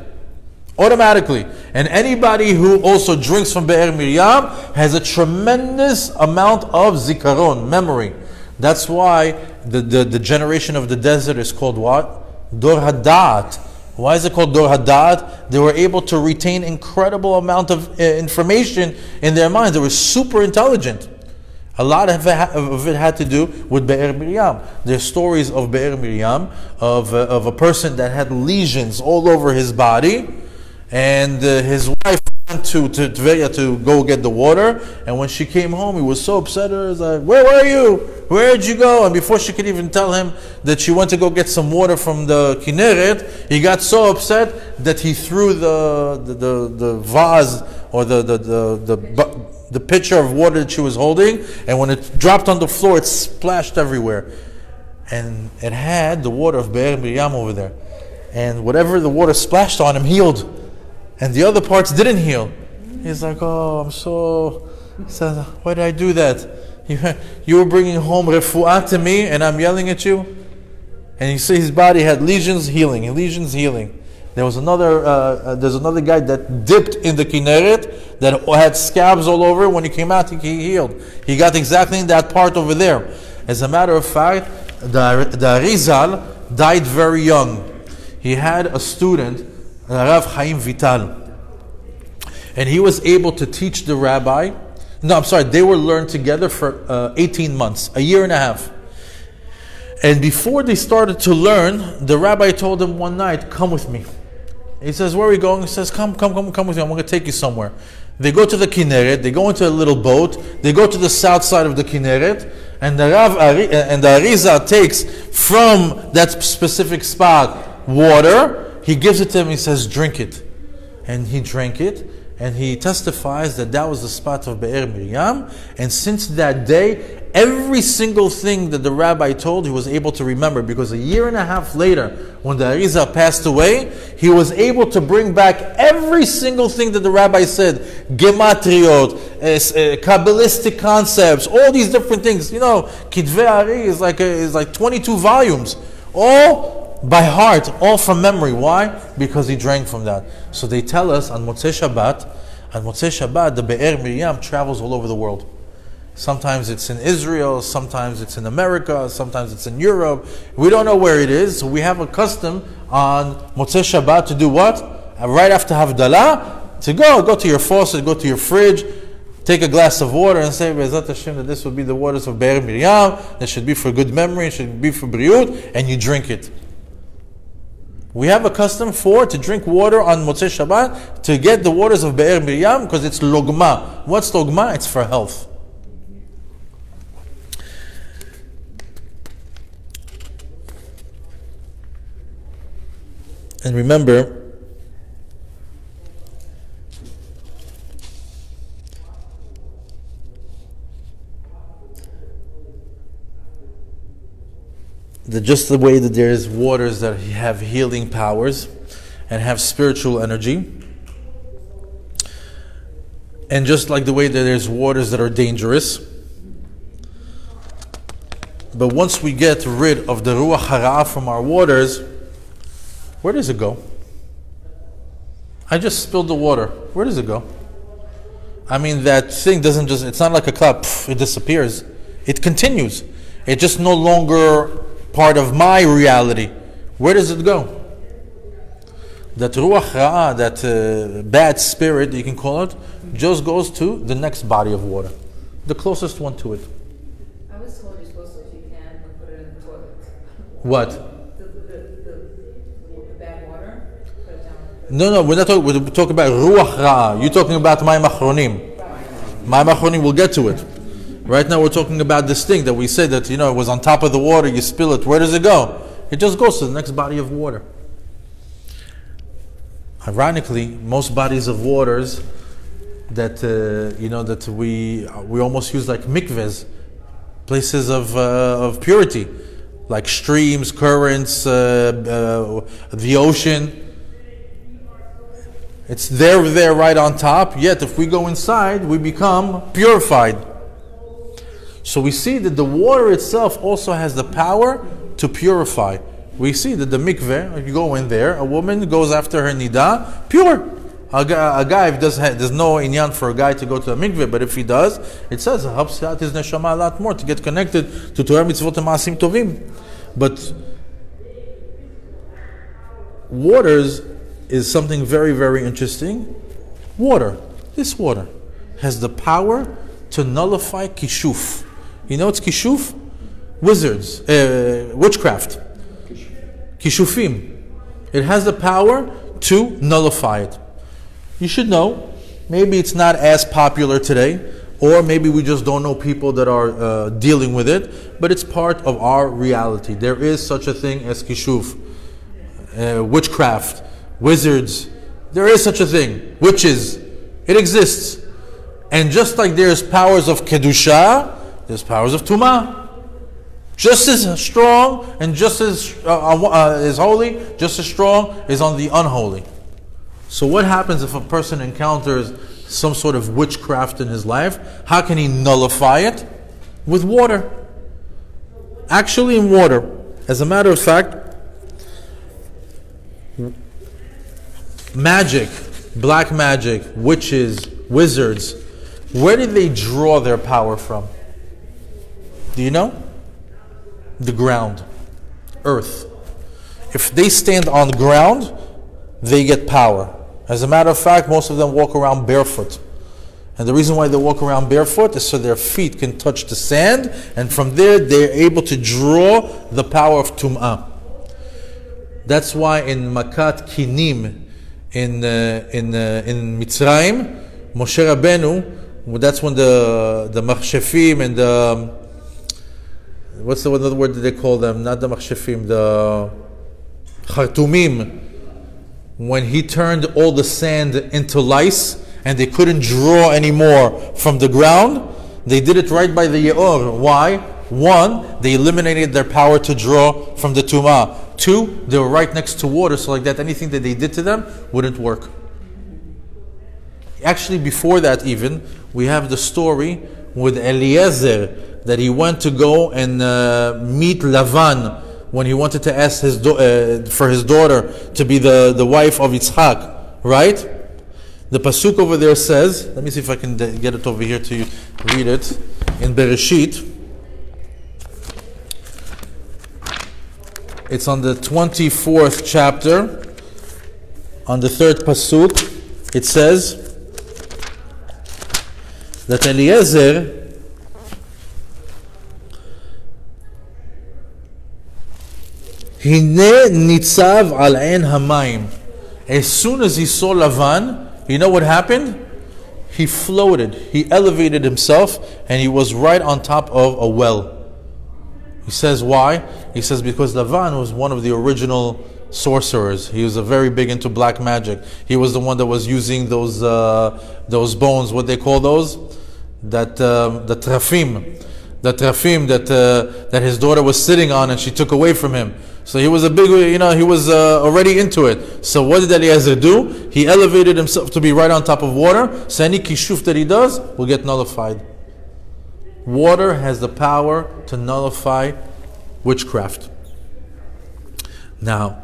Automatically. And anybody who also drinks from Be'er Miriam has a tremendous amount of zikaron, memory. That's why the generation of the desert is called what? Dor Hadat. Why is it called Dor Hadat? They were able to retain incredible amount of information in their minds. They were super intelligent. A lot of it had to do with Be'er Miriam. There's stories of Be'er Miriam, of a person that had lesions all over his body, and his wife went to Tveria to go get the water, and when she came home, he was so upset. He was like, "Where were you? Where did you go?" And before she could even tell him that she went to go get some water from the Kinneret, he got so upset that he threw the vase or the pitcher of water that she was holding, and when it dropped on the floor, it splashed everywhere. And it had the water of Be'er Miriam over there. And whatever the water splashed on him healed. And the other parts didn't heal. He's like, "Oh, I'm so..." He said, "Why did I do that? You were bringing home refuah to me, and I'm yelling at you?" And you see his body had lesions healing. There was there's another guy that dipped in the Kinneret that had scabs all over. When he came out, he healed. He got exactly in that part over there. As a matter of fact, the Arizal died very young. He had a student, Rav Chaim Vital, and he was able to teach the rabbi. They were learned together for 18 months, a year and a half. And before they started to learn, the rabbi told him one night, "Come with me." He says, "Where are we going?" He says, Come with me. I'm going to take you somewhere." They go to the Kinneret. They go into a little boat. They go to the south side of the Kinneret, and the Arizal takes from that specific spot water. He gives it to him. He says, "Drink it," and he drank it. And he testifies that was the spot of Be'er Miriam. And since that day, every single thing that the rabbi told, he was able to remember. Because a year and a half later, when the Arizal passed away, he was able to bring back every single thing that the rabbi said. Gematriot, Kabbalistic concepts, all these different things. You know, Kitvei Ari is like 22 volumes. All by heart, all from memory. Why? Because he drank from that. So they tell us on Motzei Shabbat, the Be'er Miriam travels all over the world. Sometimes it's in Israel, sometimes it's in America, sometimes it's in Europe. We don't know where it is, so we have a custom on Motzei Shabbat to do what? Right after Havdalah, to go to your faucet, go to your fridge, take a glass of water and say, Be'ezrat Hashem, that this would be the waters of Be'er Miriam, that should be for good memory, it should be for briut, and you drink it. We have a custom to drink water on Motzei Shabbat to get the waters of Be'er Miriam because it's logma. What's logma? It's for health. And remember, just the way that there's waters that have healing powers and have spiritual energy, and just like the way that there's waters that are dangerous, but once we get rid of the Ruach Hara from our waters, where does it go? I just spilled the water. Where does it go? I mean, that thing doesn't just, it's not like a cloud, it disappears. It continues. It's just no longer part of my reality. Where does it go? That Ruach Ra'ah, that bad spirit, you can call it, just goes to the next body of water, the closest one to it. I was told you're supposed to What? The bad water. Put it down. No, we're not talking. We're talking about ruach ra'ah. You're talking about Mayim Achronim. Mayim Achronim, we'll get to it. Right now, we're talking about this thing that we said that it was on top of the water. You spill it. Where does it go? It just goes to the next body of water. Ironically, most bodies of waters that that we almost use like mikvehs, places of purity, like streams, currents, the ocean. It's there right on top. Yet, if we go inside, we become purified. So we see that the water itself also has the power to purify. We see that the mikveh, you go in there, a woman goes after her nidah, pure. A guy, there's no inyan for a guy to go to a mikveh, but if he does, it says it helps out his neshama a lot more to get connected to Torah mitzvot and maasim tovim. But waters is something very, very interesting. Water, this water, has the power to nullify kishuf. You know what's kishuf? Wizards, witchcraft. Kishufim. It has the power to nullify it. You should know, maybe it's not as popular today, or maybe we just don't know people that are dealing with it, but it's part of our reality. There is such a thing as kishuf, witchcraft, wizards. There is such a thing. Witches. It exists. And just like there's powers of kedusha, there's powers of tumah. Just as strong and just as holy, just as strong is on the unholy. So what happens if a person encounters some sort of witchcraft in his life? How can he nullify it? With water. Actually in water. As a matter of fact, magic, black magic, witches, wizards, where did they draw their power from? Do you know? The ground, earth. If they stand on the ground, they get power. As a matter of fact, most of them walk around barefoot. And the reason why they walk around barefoot is so their feet can touch the sand, and from there they're able to draw the power of tum'ah. That's why in Makat Kinim, in Mitzrayim, Moshe Rabbeinu, that's when the machshefim and the what's the other word that they call them? Not the machshefim, the khartumim. When he turned all the sand into lice and they couldn't draw anymore from the ground, they did it right by the Ye'or. Why? One, they eliminated their power to draw from the tumah. Two, they were right next to water, so like that anything that they did to them wouldn't work. Actually, before that even, we have the story with Eliezer, that he went to go and meet Lavan when he wanted to ask for his daughter to be the wife of Yitzchak, right? The pasuk over there says, let me see if I can get it over here to you, read it, in Bereshit. It's on the 24th chapter, on the 3rd pasuk. It says that Eliezer Hine nitzav al ein hamayim. As soon as he saw Lavan, you know what happened? He floated. He elevated himself, and he was right on top of a well. He says why? He says because Lavan was one of the original sorcerers. He was very big into black magic. He was the one that was using those bones. What they call those? The trafim that his daughter was sitting on, and she took away from him. So he was a big, he was already into it. So what did Eliezer do? He elevated himself to be right on top of water. So any kishuf that he does will get nullified. Water has the power to nullify witchcraft. Now,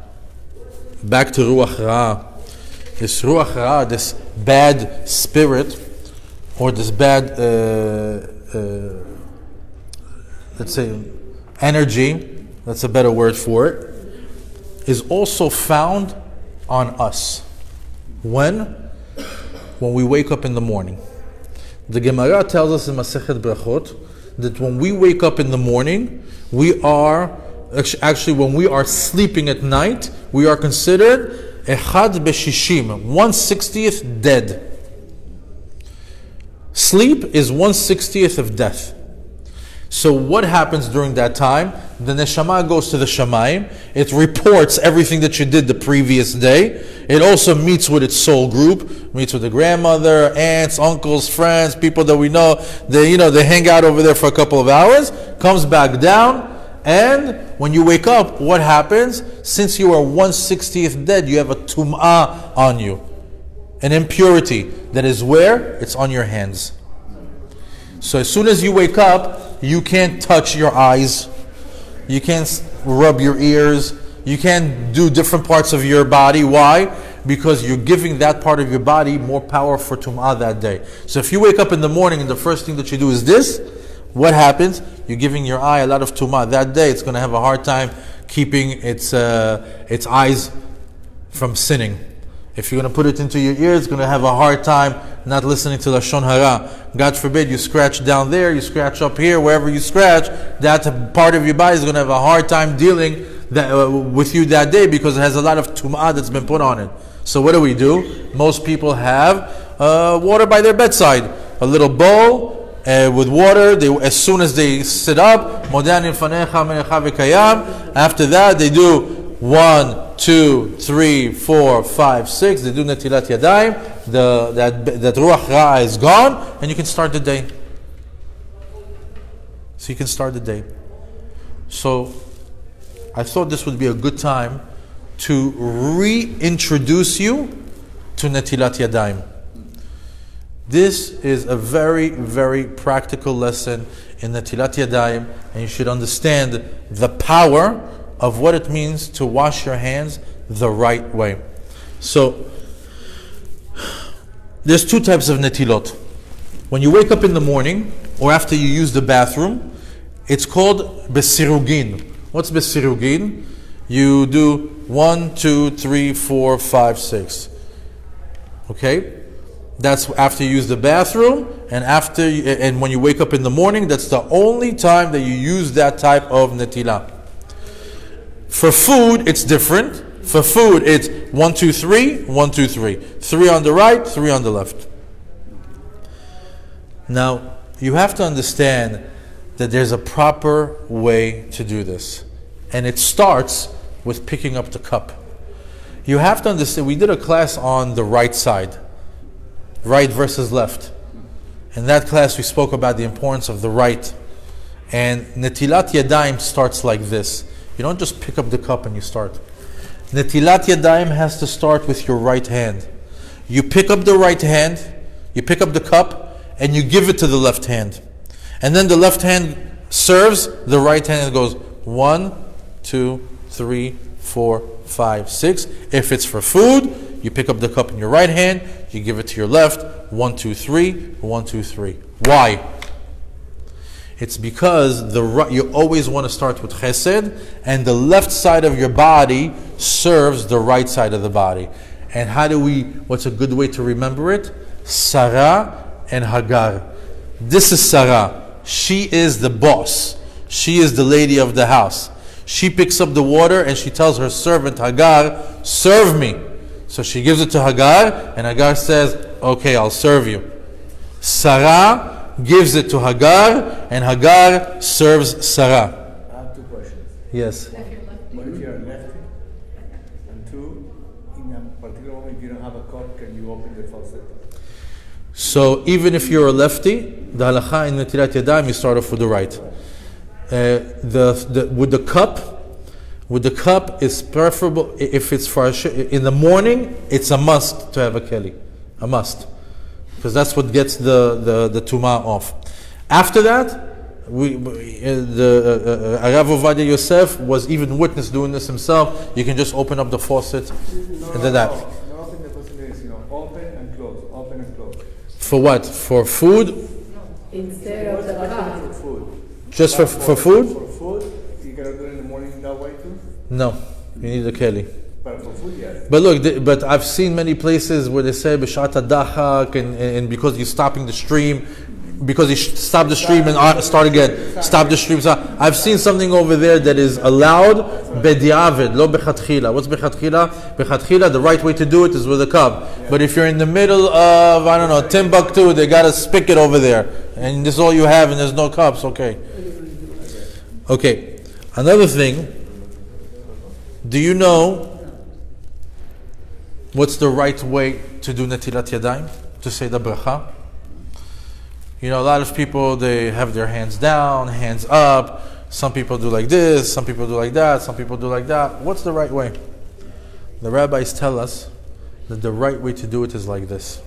back to ruach ra'ah. This ruach ra'ah, this bad spirit, or this bad, let's say, energy, that's a better word for it, is also found on us. When we wake up in the morning. The Gemara tells us in Masechet Brachot that when we wake up in the morning, we are Actually, when we are sleeping at night, we are considered Echad Beshishim, 1/60th dead. Sleep is 1/60th of death. So what happens during that time? The neshama goes to the shamayim. It reports everything that you did the previous day. It also meets with its soul group, meets with the grandmother, aunts, uncles, friends, people that we know. They hang out over there for a couple of hours, comes back down, and when you wake up, what happens? Since you are 1/60th dead, you have a tum'ah on you. An impurity that is where? It's on your hands. So as soon as you wake up, you can't touch your eyes, you can't rub your ears, you can't do different parts of your body. Why? Because you're giving that part of your body more power for tum'ah that day. So if you wake up in the morning and the first thing that you do is this, what happens? You're giving your eye a lot of tum'ah. That day it's going to have a hard time keeping its eyes from sinning. If you're going to put it into your ear, it's going to have a hard time not listening to Lashon Hara. God forbid you scratch down there, you scratch up here, wherever you scratch, that part of your body is going to have a hard time dealing with you that day because it has a lot of tum'ah that's been put on it. So what do? Most people have water by their bedside. A little bowl with water. As soon as they sit up, after that they do 1, 2, 3, 4, 5, 6. They do netilat yadayim. That ruach ra'ah is gone, and you can start the day. So you can start the day. So I thought this would be a good time to reintroduce you to netilat yadayim. This is a very, very practical lesson in netilat yadayim, and you should understand the power of what it means to wash your hands the right way. So, there's two types of netilot. When you wake up in the morning, or after you use the bathroom, it's called besirugin. What's besirugin? You do 1, 2, 3, 4, 5, 6. Okay? That's after you use the bathroom, and when you wake up in the morning, that's the only time that you use that type of netilah. For food, it's different. For food, it's 1, 2, 3, 1, 2, 3. 3 on the right, 3 on the left. Now, you have to understand that there's a proper way to do this. And it starts with picking up the cup. You have to understand, we did a class on the right side. Right versus left. In that class, we spoke about the importance of the right. And netilat yadayim starts like this. You don't just pick up the cup and you start. Netilat yadayim has to start with your right hand. You pick up the right hand, you pick up the cup, and you give it to the left hand. And then the left hand serves the right hand and goes 1, 2, 3, 4, 5, 6. If it's for food, you pick up the cup in your right hand, you give it to your left, 1, 2, 3, 1, 2, 3. Why? It's because you always want to start with chesed, and the left side of your body serves the right side of the body. And what's a good way to remember it? Sarah and Hagar. This is Sarah. She is the boss. She is the lady of the house. She picks up the water and she tells her servant Hagar, serve me. So she gives it to Hagar, and Hagar says, okay, I'll serve you. Sarah gives it to Hagar, and Hagar serves Sarah. I have two questions. Yes. What if you're lefty? And two, in a particular moment you don't have a cup, can you open the faucet? So even if you're a lefty, the halacha in netilat yadayim, you start off with the right. With the cup is preferable if it's for in the morning. It's a must to have a keli, a must, because that's what gets the tumah off. After that, Arav Ovadia Yosef was even witness doing this himself. You can just open up the faucet and then that. No, the question is, open and close, open and close. For what? For food? Instead of the cup. For food. Just for food? For food, you cannot do it in the morning that way too? No, you need a keli. But for food, yes. But look, but I've seen many places where they say b'shat dachak, and because you're stopping the stream, because he stopped the stream and start again. Stop the stream. So I've seen something over there that is allowed bediavid, lo bechatchila. What's bechatchila? Bechatchila, the right way to do it is with a cup. But if you're in the middle of, I don't know, Timbuktu, they got a spigot over there, and this is all you have, and there's no cups. Okay. Okay. Another thing. Do you know what's the right way to do netilat yadayim? To say the bracha? You know, a lot of people, they have their hands down, hands up. Some people do like this, some people do like that, some people do like that. What's the right way? The rabbis tell us that the right way to do it is like this.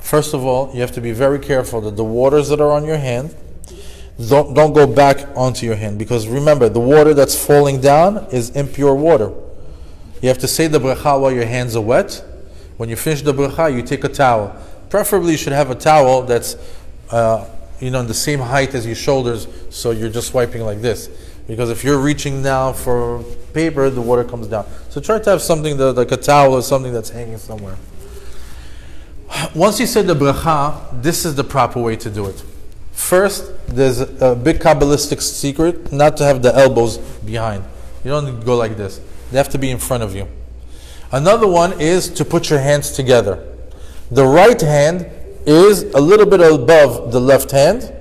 First of all, you have to be very careful that the waters that are on your hand don't go back onto your hand. Because remember, the water that's falling down is impure water. You have to say the bracha while your hands are wet. When you finish the bracha, you take a towel. Preferably you should have a towel that's in the same height as your shoulders, so you're just wiping like this. Because if you're reaching down for paper, the water comes down. So try to have something like a towel or something that's hanging somewhere. Once you say the bracha, this is the proper way to do it. First, there's a big Kabbalistic secret, not to have the elbows behind. You don't go like this. They have to be in front of you. Another one is to put your hands together. The right hand is a little bit above the left hand,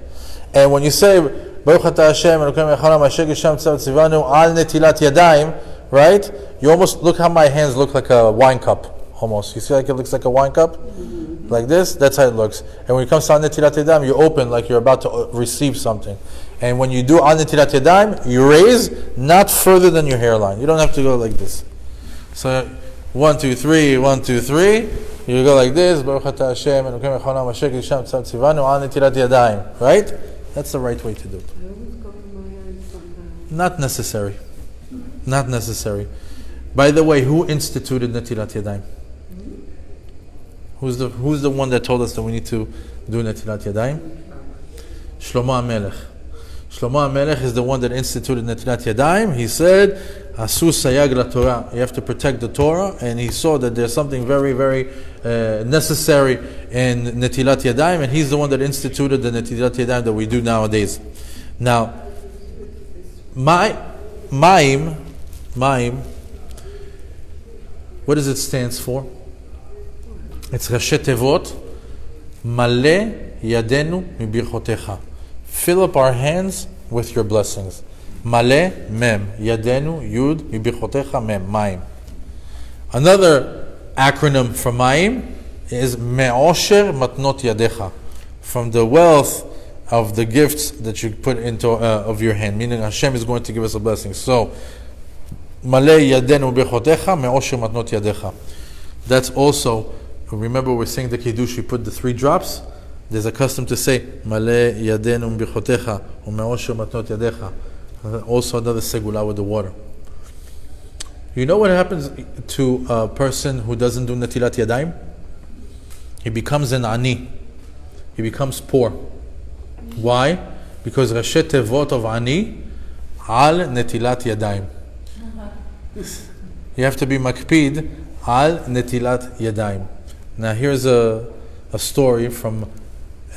and when you say Baruch Atah Hashem Elokeinu Melech Haolam Asher Gishem Tzivanu Tzivanu Al Netilat Yadayim, right? You almost look how my hands look like a wine cup, almost. You see like it looks like a wine cup, like this. That's how it looks. And when it comes to Al Netilat Yadayim, you open like you're about to receive something. And when you do Al Netilat Yadayim, you raise not further than your hairline. You don't have to go like this. So 1, 2, 3, 1, 2, 3. You go like this, Baruch Atah Hashem Elokeinu Melech Haolam Asher Gishem Tzivanu Al Netilat Yadayim. Right? That's the right way to do it. Not necessary. Not necessary. By the way, who instituted Netilat Yadayim? Who's the one that told us that we need to do Netilat Yadayim? Shlomo HaMelech. Shlomo HaMelech is the one that instituted Netilat Yadayim. He said, Asu sayag la Torah. You have to protect the Torah, and he saw that there's something very, very necessary in Netilat Yadayim, and he's the one that instituted the Netilat Yadayim that we do nowadays. Now, Ma'im, what does it stand for? It's Rashi Tevot, Maleh Yadenu Mibirchotecha. Fill up our hands with your blessings. Maleh, Mem. Yadenu, Yud, Mibirchotecha, Mem. Ma'im. Another acronym for Ma'im is Me'osher Matnot Yadecha. From the wealth of the gifts that you put into of your hand. Meaning Hashem is going to give us a blessing. So, Maleh Yadenu Mibirchotecha, Me'osher Matnot Yadecha. That's also, remember we're saying the Kiddush, you put the 3 drops. There's a custom to say, Maleh Yadenu Mibirchotecha, Me'osher Matnot Yadecha. Also another segula with the water. You know what happens to a person who doesn't do Netilat Yadayim? He becomes an ani. He becomes poor. Why? Because Rashi Tevot of ani, Al Netilat Yadayim. You have to be makpid Al Netilat Yadayim. Now here's a story from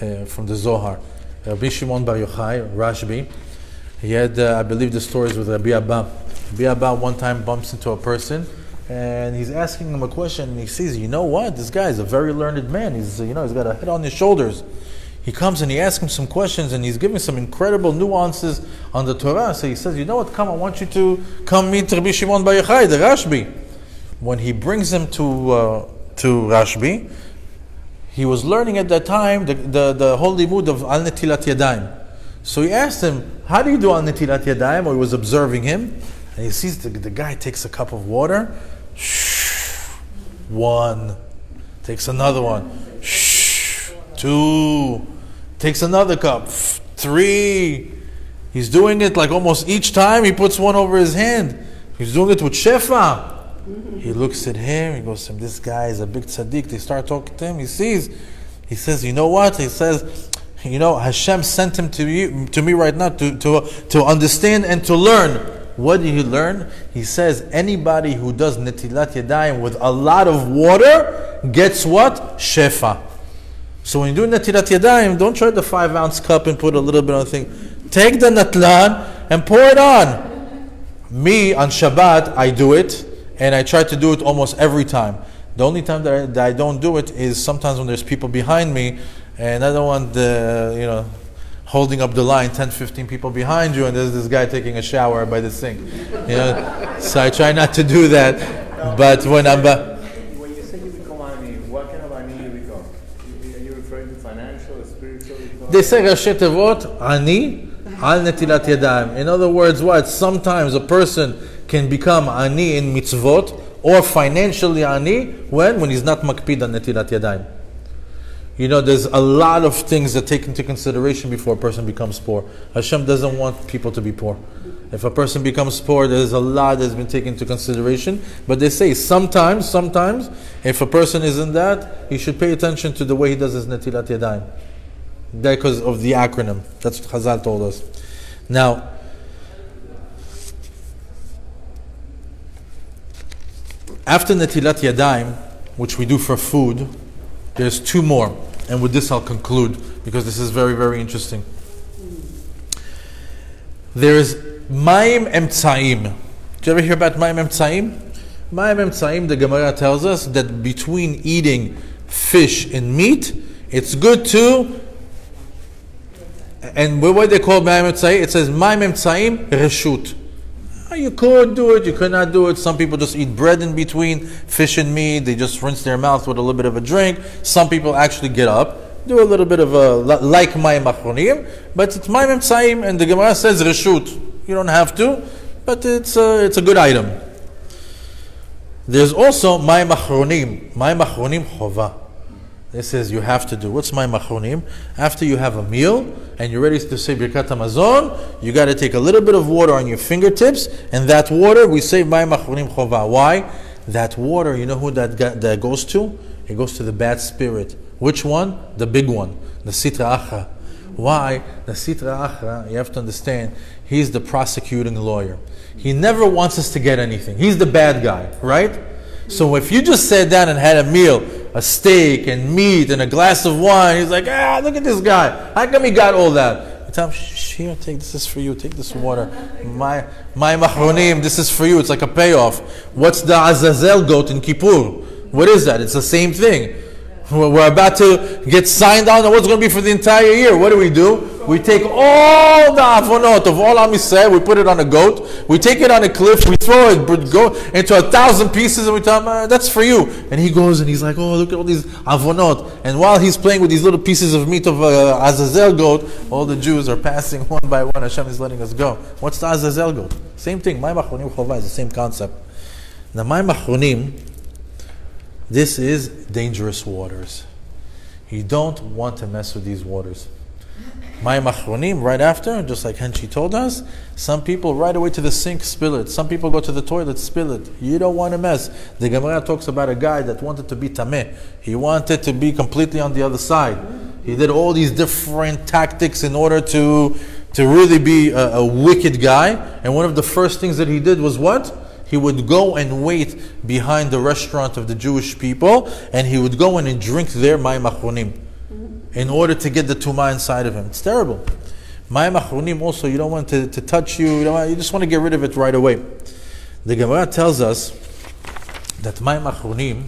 the Zohar. Rabbi Shimon Bar Yochai, Rashbi, he had, I believe the story is with Rabbi Abba. Rabbi Abba one time bumps into a person and he's asking him a question, and he sees, you know what, this guy is a very learned man. He's got a head on his shoulders. He comes and he asks him some questions, and he's giving some incredible nuances on the Torah. So he says, you know what, come, I want you to come meet Rabbi Shimon Bar Yochai, the Rashbi. When he brings him to Rashbi, he was learning at that time the holy mood of Al Netilat Yadayim. So he asked him, how do you do Al Netilat Yadayim? Or he was observing him, and he sees the guy takes a cup of water, 1, takes another one, 2, takes another cup, 3. He's doing it like almost each time he puts one over his hand. He's doing it with shefa. He looks at him, he goes to him, this guy is a big tzaddik. They start talking to him, he says, you know what? He says, Hashem sent him to me right now to understand and to learn. What did he learn? He says, anybody who does Netilat Yadayim with a lot of water gets what? Shefa. So when you do Netilat Yadayim, don't try the 5-ounce cup and put a little bit on the thing. Take the Natlan and pour it on. Me, on Shabbat, I do it, and I try to do it almost every time. The only time that I don't do it is sometimes when there's people behind me, and I don't want the, holding up the line, 10, 15 people behind you, and there's this guy taking a shower by the sink. So I try not to do that. But when I'm... When you say you become ani, what kind of ani you become? Are you referring to financial, spiritual? They say Rashi Tevot, ani, al netilat yadayim. In other words, what? Sometimes a person can become ani in mitzvot, or financially ani, when he's not makpid on netilat yadayim. There's a lot of things that take into consideration before a person becomes poor. Hashem doesn't want people to be poor. If a person becomes poor, there's a lot that's been taken into consideration. But they say sometimes, if a person isn't that, he should pay attention to the way he does his netilat yadayim. Because of the acronym. That's what Chazal told us. Now, after netilat yadayim, which we do for food, there's 2 more. And with this I'll conclude, because this is very, very interesting. There's Mayim Emtsaim. Did you ever hear about Mayim Emtsaim? Mayim Emtsaim, the Gemara tells us that between eating fish and meat, it's good to... And what they call Mayim Emtsaim? It says Mayim Emtsaim Reshut. You could do it, you could not do it. Some people just eat bread in between fish and meat. They just rinse their mouth with a little bit of a drink. Some people actually get up, do a little bit of like Mayim Achronim, but it's Mayim Emtsaim, and the Gemara says Reshut. You don't have to, but it's a good item. There's also Mayim Achronim. Mayim Achronim Chova. This says you have to do. What's Mayim Achronim? After you have a meal and you're ready to say Birkat HaMazon, you got to take a little bit of water on your fingertips, and that water, we say Mayim Achronim Chova. Why? That water, you know who that goes to? It goes to the bad spirit. Which one? The big one. The Sitra Achra. Why? The Sitra Achra, you have to understand, he's the prosecuting lawyer. He never wants us to get anything. He's the bad guy, right? So if you just sat down and had a meal, a steak and meat and a glass of wine, he's like, look at this guy. How come he got all that? You tell him, here, take this is for you. Take this water. My machronim, this is for you. It's like a payoff. What's the Azazel goat in Kippur? What is that? It's the same thing. We're about to get signed on what's going to be for the entire year. What do? We take all the avonot of all Am Yisrael, we put it on a goat, we take it on a cliff, we throw it go into 1,000 pieces, and we tell him, that's for you. And he goes and he's like, oh, look at all these avonot. And while he's playing with these little pieces of meat of Azazel goat, all the Jews are passing one by one. Hashem is letting us go. What's the Azazel goat? Same thing. Mayim Achronim Chova is the same concept. Now, Mayim Achronim, this is dangerous waters. You don't want to mess with these waters. Mayim Achronim, right after, just like Henshi told us, some people right away to the sink spill it. Some people go to the toilet, spill it. You don't want to mess. The Gemara talks about a guy that wanted to be tameh. He wanted to be completely on the other side. He did all these different tactics in order to really be a wicked guy. And one of the first things that he did was what? He would go and wait behind the restaurant of the Jewish people, and he would go in and drink their Mayim Achronim in order to get the Tumah inside of him. It's terrible. Mayim Achronim also, you don't want to touch you, you just want to get rid of it right away. The Gemara tells us that Mayim Achronim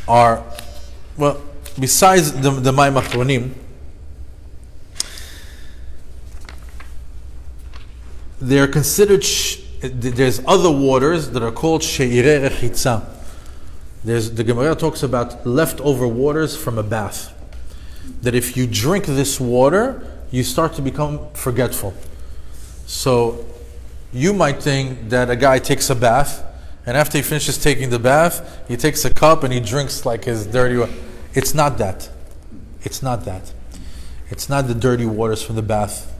are, well, besides the Mayim Achronim, they are considered, there's other waters that are called She'irei Rechitza. The Gemara talks about leftover waters from a bath. That if you drink this water, you start to become forgetful. So you might think that a guy takes a bath, and after he finishes taking the bath, he takes a cup and he drinks like his dirty water. It's not that. It's not that. It's not the dirty waters from the bath.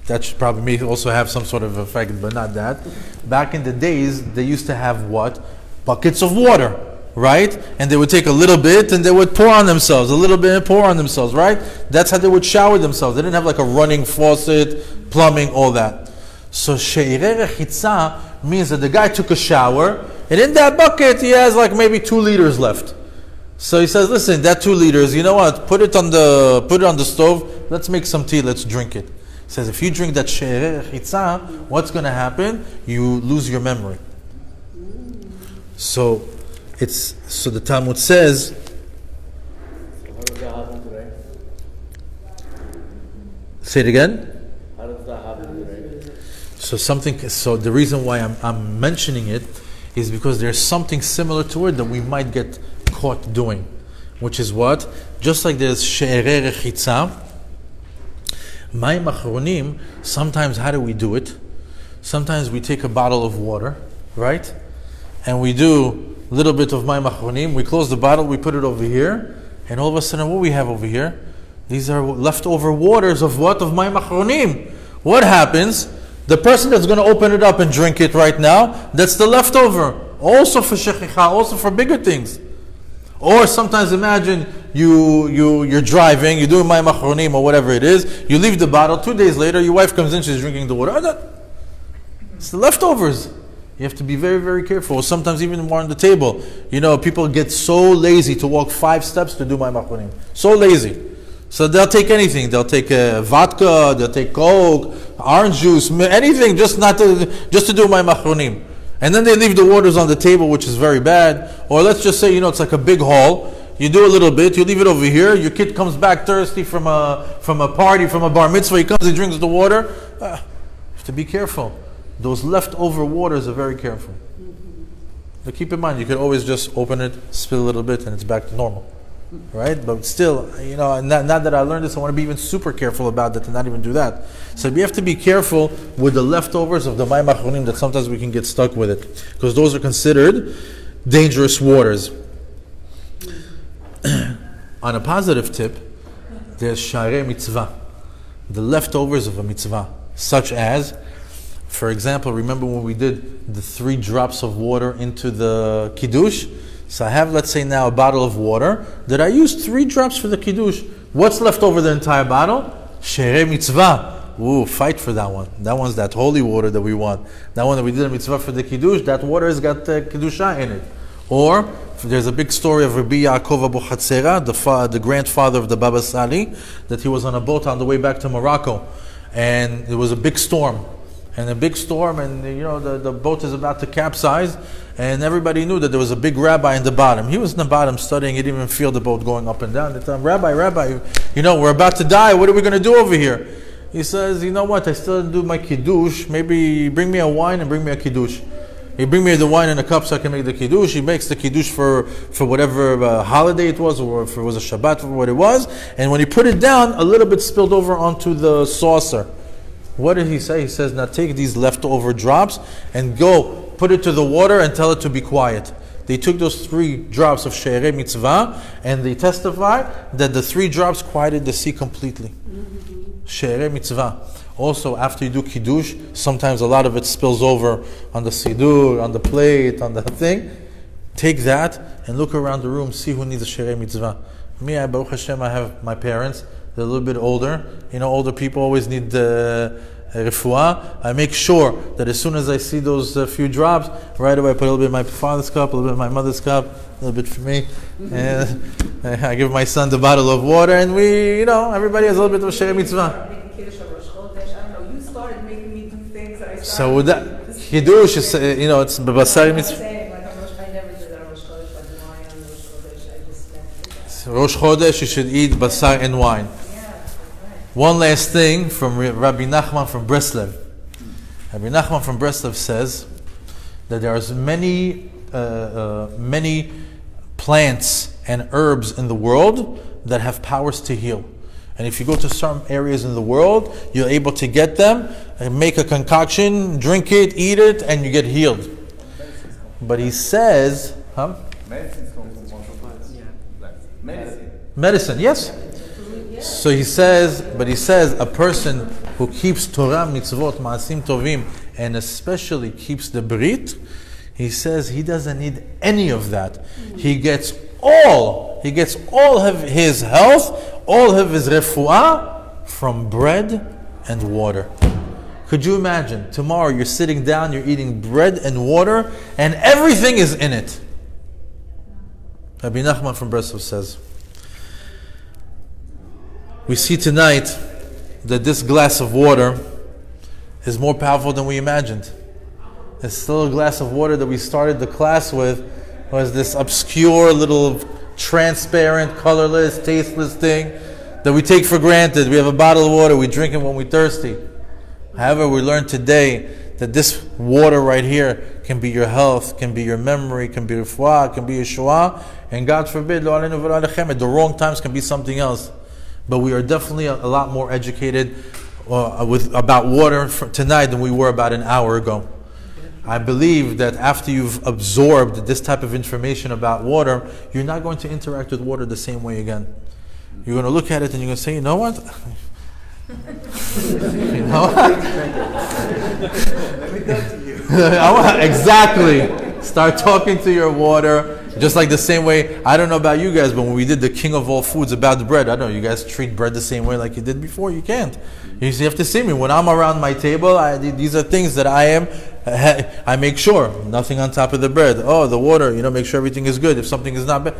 That should probably may also have some sort of effect, but not that. Back in the days, they used to have what? Buckets of water, right? And they would take a little bit and they would pour on themselves, a little bit and pour on themselves, right? That's how they would shower themselves. They didn't have like a running faucet, plumbing, all that. So She'irei Rechitza means that the guy took a shower And in that bucket, he has like maybe 2 liters left. So he says, listen, that 2 liters, you know what? Put it on the stove. Let's make some tea. Let's drink it. He says, if you drink that she'erei rechitza, what's going to happen? You lose your memory. So the Talmud says. How does that happen today? Say it again. How does that happen today? So the reason why I'm mentioning it is because there's something similar to it that we might get caught doing, which is what? Just like there's she'erei rechitza, mayim achronim, sometimes how do we do it? Sometimes we take a bottle of water, right? And we do a little bit of mayim achronim, we close the bottle, we put it over here, and all of a sudden what we have over here? These are leftover waters of what? Of mayim achronim. What happens? The person that's going to open it up and drink it right now, that's the leftover. Also for shechicha, also for bigger things. Or sometimes imagine you're driving, you're doing mayim achronim or whatever it is, you leave the bottle, 2 days later your wife comes in, she's drinking the water. It's the leftovers. You have to be very, very careful. Sometimes even more on the table. You know, people get so lazy to walk 5 steps to do mayim achronim. So lazy. So they'll take anything. They'll take vodka, they'll take Coke, orange juice, anything just to do mayim achronim. And then they leave the waters on the table, which is very bad. Or let's just say, it's like a big haul. You do a little bit, you leave it over here. Your kid comes back thirsty from a party, from a bar mitzvah. He comes, he drinks the water. You have to be careful. Those leftover waters are very careful. But keep in mind, you can always just open it, spill a little bit, and it's back to normal. Right? But still, now that I learned this, I want to be even super careful about that and not even do that. So we have to be careful with the leftovers of the mayim achronim, that sometimes we can get stuck with it, because those are considered dangerous waters. On a positive tip, there's she'erei mitzvah, the leftovers of a mitzvah, such as, for example, remember when we did the 3 drops of water into the kiddush? So I have, let's say now, a bottle of water that I used 3 drops for the kiddush. What's left over the entire bottle? She'erei mitzvah. Ooh, fight for that one. That one's that holy water that we want. That one that we did a mitzvah for the kiddush, that water has got kedusha in it. Or there's a big story of Rabbi Yaakov Abu Hatzera, the grandfather of the Baba Sali, that he was on a boat on the way back to Morocco, and there was a big storm. And the boat is about to capsize, and everybody knew that there was a big rabbi in the bottom. He was in the bottom studying, he didn't even feel the boat going up and down. They told him, Rabbi, we're about to die, what are we going to do over here? He says, you know what, I still didn't do my kiddush, maybe bring me a wine and bring me a kiddush. He bring me the wine in a cup so I can make the kiddush. He makes the kiddush for whatever holiday it was, or if it was a Shabbat, for what it was. And when he put it down, a little bit spilled over onto the saucer. What did he say? He says, now take these leftover drops and go put it to the water and tell it to be quiet. They took those 3 drops of she'erei mitzvah and they testify that the 3 drops quieted the sea completely. She'erei mitzvah. Also, after you do kiddush, sometimes a lot of it spills over on the siddur, on the plate, on the thing. Take that and look around the room, see who needs a she'erei mitzvah. Me, Baruch Hashem, I have my parents. They're a little bit older. Older people always need refuah. I make sure that as soon as I see those few drops, right away I put a little bit in my father's cup, a little bit in my mother's cup, a little bit for me. And I give my son the bottle of water, and we, everybody has a little bit of she'erei mitzvah. You started making me do things that I started. So with that, kiddush is, it's b'basar mitzvah. Rosh Chodesh, you should eat basar and wine. One last thing from Rabbi Nachman from Breslev. Rabbi Nachman from Breslev says that there are many plants and herbs in the world that have powers to heal. And if you go to some areas in the world, you're able to get them, and make a concoction, drink it, eat it, and you get healed. But he says, Medicine, yes. So he says, a person who keeps Torah, mitzvot, maasim tovim, and especially keeps the Brit, he says he doesn't need any of that. He gets all of his health, all of his refuah from bread and water. Could you imagine? Tomorrow you're sitting down, you're eating bread and water, and everything is in it. Rabbi Nachman from Breslov says, we see tonight that this glass of water is more powerful than we imagined. It's still a glass of water that we started the class with, was this obscure little transparent, colorless, tasteless thing that we take for granted. We have a bottle of water, we drink it when we're thirsty. However, we learned today that this water right here can be your health, can be your memory, can be your refuah, can be your shua, and God forbid, at the wrong times can be something else. But we are definitely a lot more educated about water tonight than we were about an hour ago. I believe that after you've absorbed this type of information about water, you're not going to interact with water the same way again. You're going to look at it and you're going to say, you know what? You know what? Let me talk to you. Exactly. Start talking to your water. Just like the same way, I don't know about you guys, but when we did the King of All Foods about the bread, I don't know, you guys treat bread the same way like you did before? You can't. You have to see me. When I'm around my table, these are things that I make sure. Nothing on top of the bread. Oh, the water, make sure everything is good. If something is not bad,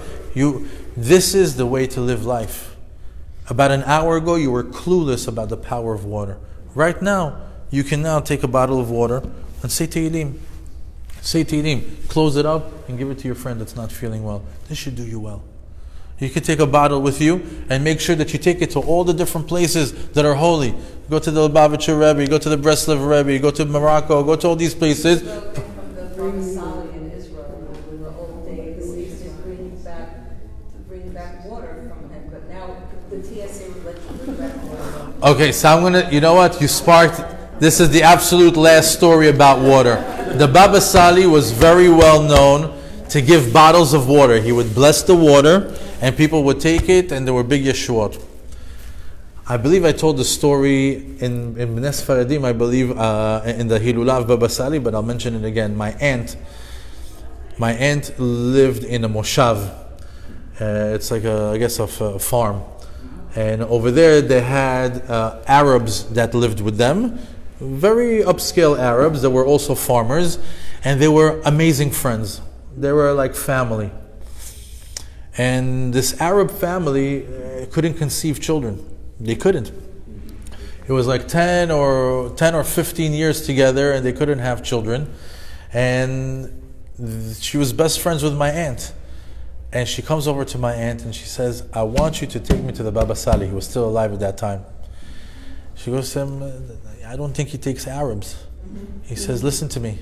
this is the way to live life. About an hour ago, you were clueless about the power of water. Right now, you can now take a bottle of water and say Tehillim. Say Tehillim. Close it up and give it to your friend that's not feeling well. This should do you well. You can take a bottle with you and make sure that you take it to all the different places that are holy. Go to the Lubavitcher Rebbe, go to the Breslov Rebbe, go to Morocco, go to all these places. From the Baba in Israel, in the old days, they used to bring back water from him, but now the TSA would let you bring back water. Okay, so I'm gonna, you know what? You sparked. This is the absolute last story about water. The Baba Sali was very well known to give bottles of water. He would bless the water, and people would take it, and there were big yeshuot. I believe I told the story in Bnei Faradim, I believe, in the Hilulah of Baba Sali, but I'll mention it again. My aunt lived in a moshav. It's like a farm. And over there they had Arabs that lived with them. Very upscale Arabs that were also farmers. And they were amazing friends. They were like family. And this Arab family couldn't conceive children. They couldn't. It was like 10 or 15 years together and they couldn't have children. And she was best friends with my aunt. And she comes over to my aunt and she says, I want you to take me to the Baba Sali. He was still alive at that time. She goes to him, I don't think he takes Arabs. He says, listen to me.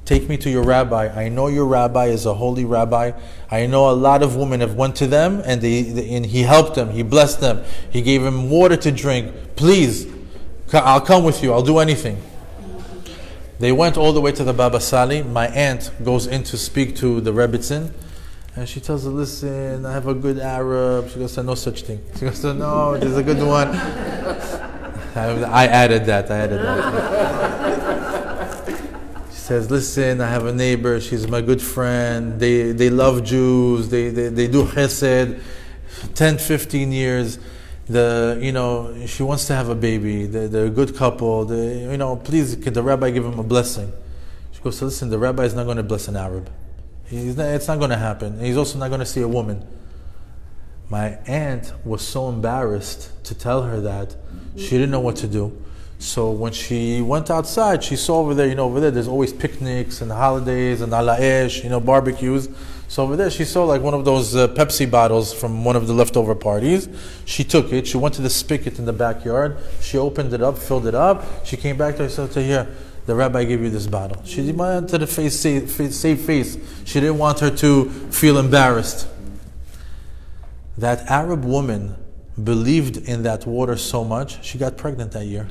Take me to your rabbi. I know your rabbi is a holy rabbi. I know a lot of women have went to them and and he helped them. He blessed them. He gave them water to drink. Please, I'll come with you. I'll do anything. They went all the way to the Baba Sali. My aunt goes in to speak to the Rebbitzin. And she tells her, listen, I have a good Arab. She goes, no such thing. She goes, no, there's a good one. I added that. She says, listen, I have a neighbor. She's my good friend. They love Jews. They do chesed. 10, 15 years. She wants to have a baby. They're a good couple. Please, can the rabbi give him a blessing? She goes, so listen, the rabbi is not going to bless an Arab. It's not going to happen. He's also not going to see a woman. My aunt was so embarrassed to tell her that. She didn't know what to do. So when she went outside, she saw over there, there's always picnics and holidays and alaesh, barbecues. So over there, she saw like one of those Pepsi bottles from one of the leftover parties. She took it. She went to the spigot in the backyard. She opened it up, filled it up. She came back to her and said, here, the rabbi gave you this bottle. She didn't want her to save face. She didn't want her to feel embarrassed. That Arab woman believed in that water so much, she got pregnant that year.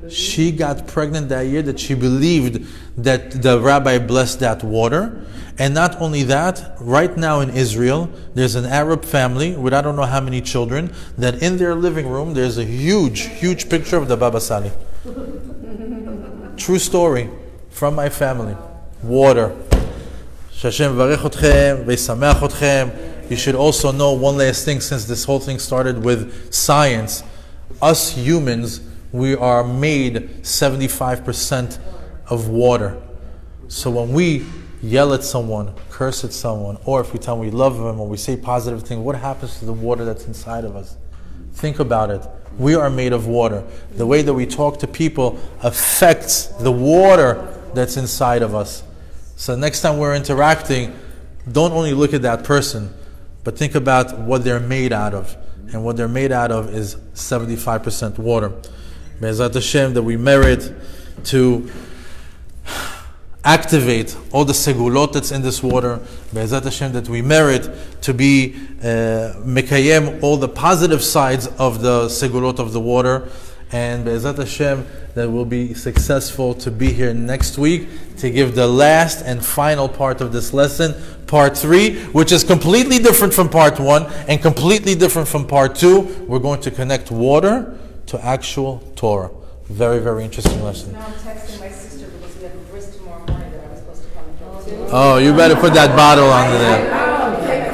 She got pregnant that year that she believed that the rabbi blessed that water. And not only that, right now in Israel, there's an Arab family with I don't know how many children, that in their living room there's a huge, huge picture of the Baba Sali. True story from my family. Water. You should also know one last thing, since this whole thing started with science. Us humans, we are made 75% of water. So when we yell at someone, curse at someone, or if we tell them we love them or we say positive things, what happens to the water that's inside of us? Think about it. We are made of water. The way that we talk to people affects the water that's inside of us. So next time we're interacting, don't only look at that person, but think about what they're made out of. And what they're made out of is 75% water. Be'ezrat Hashem, that we merit to activate all the segulot that's in this water. Be'ezrat Hashem, that we merit to be mekayem all the positive sides of the segulot of the water. And Be'ezrat Hashem, that we'll be successful to be here next week to give the last and final part of this lesson, part 3, which is completely different from part 1 and completely different from part 2. We're going to connect water to actual Torah. Very, very interesting lesson. Now I'm texting my sister because we have a bris tomorrow morning that I was supposed to come to. Oh, you better put that bottle under there. I'll take it.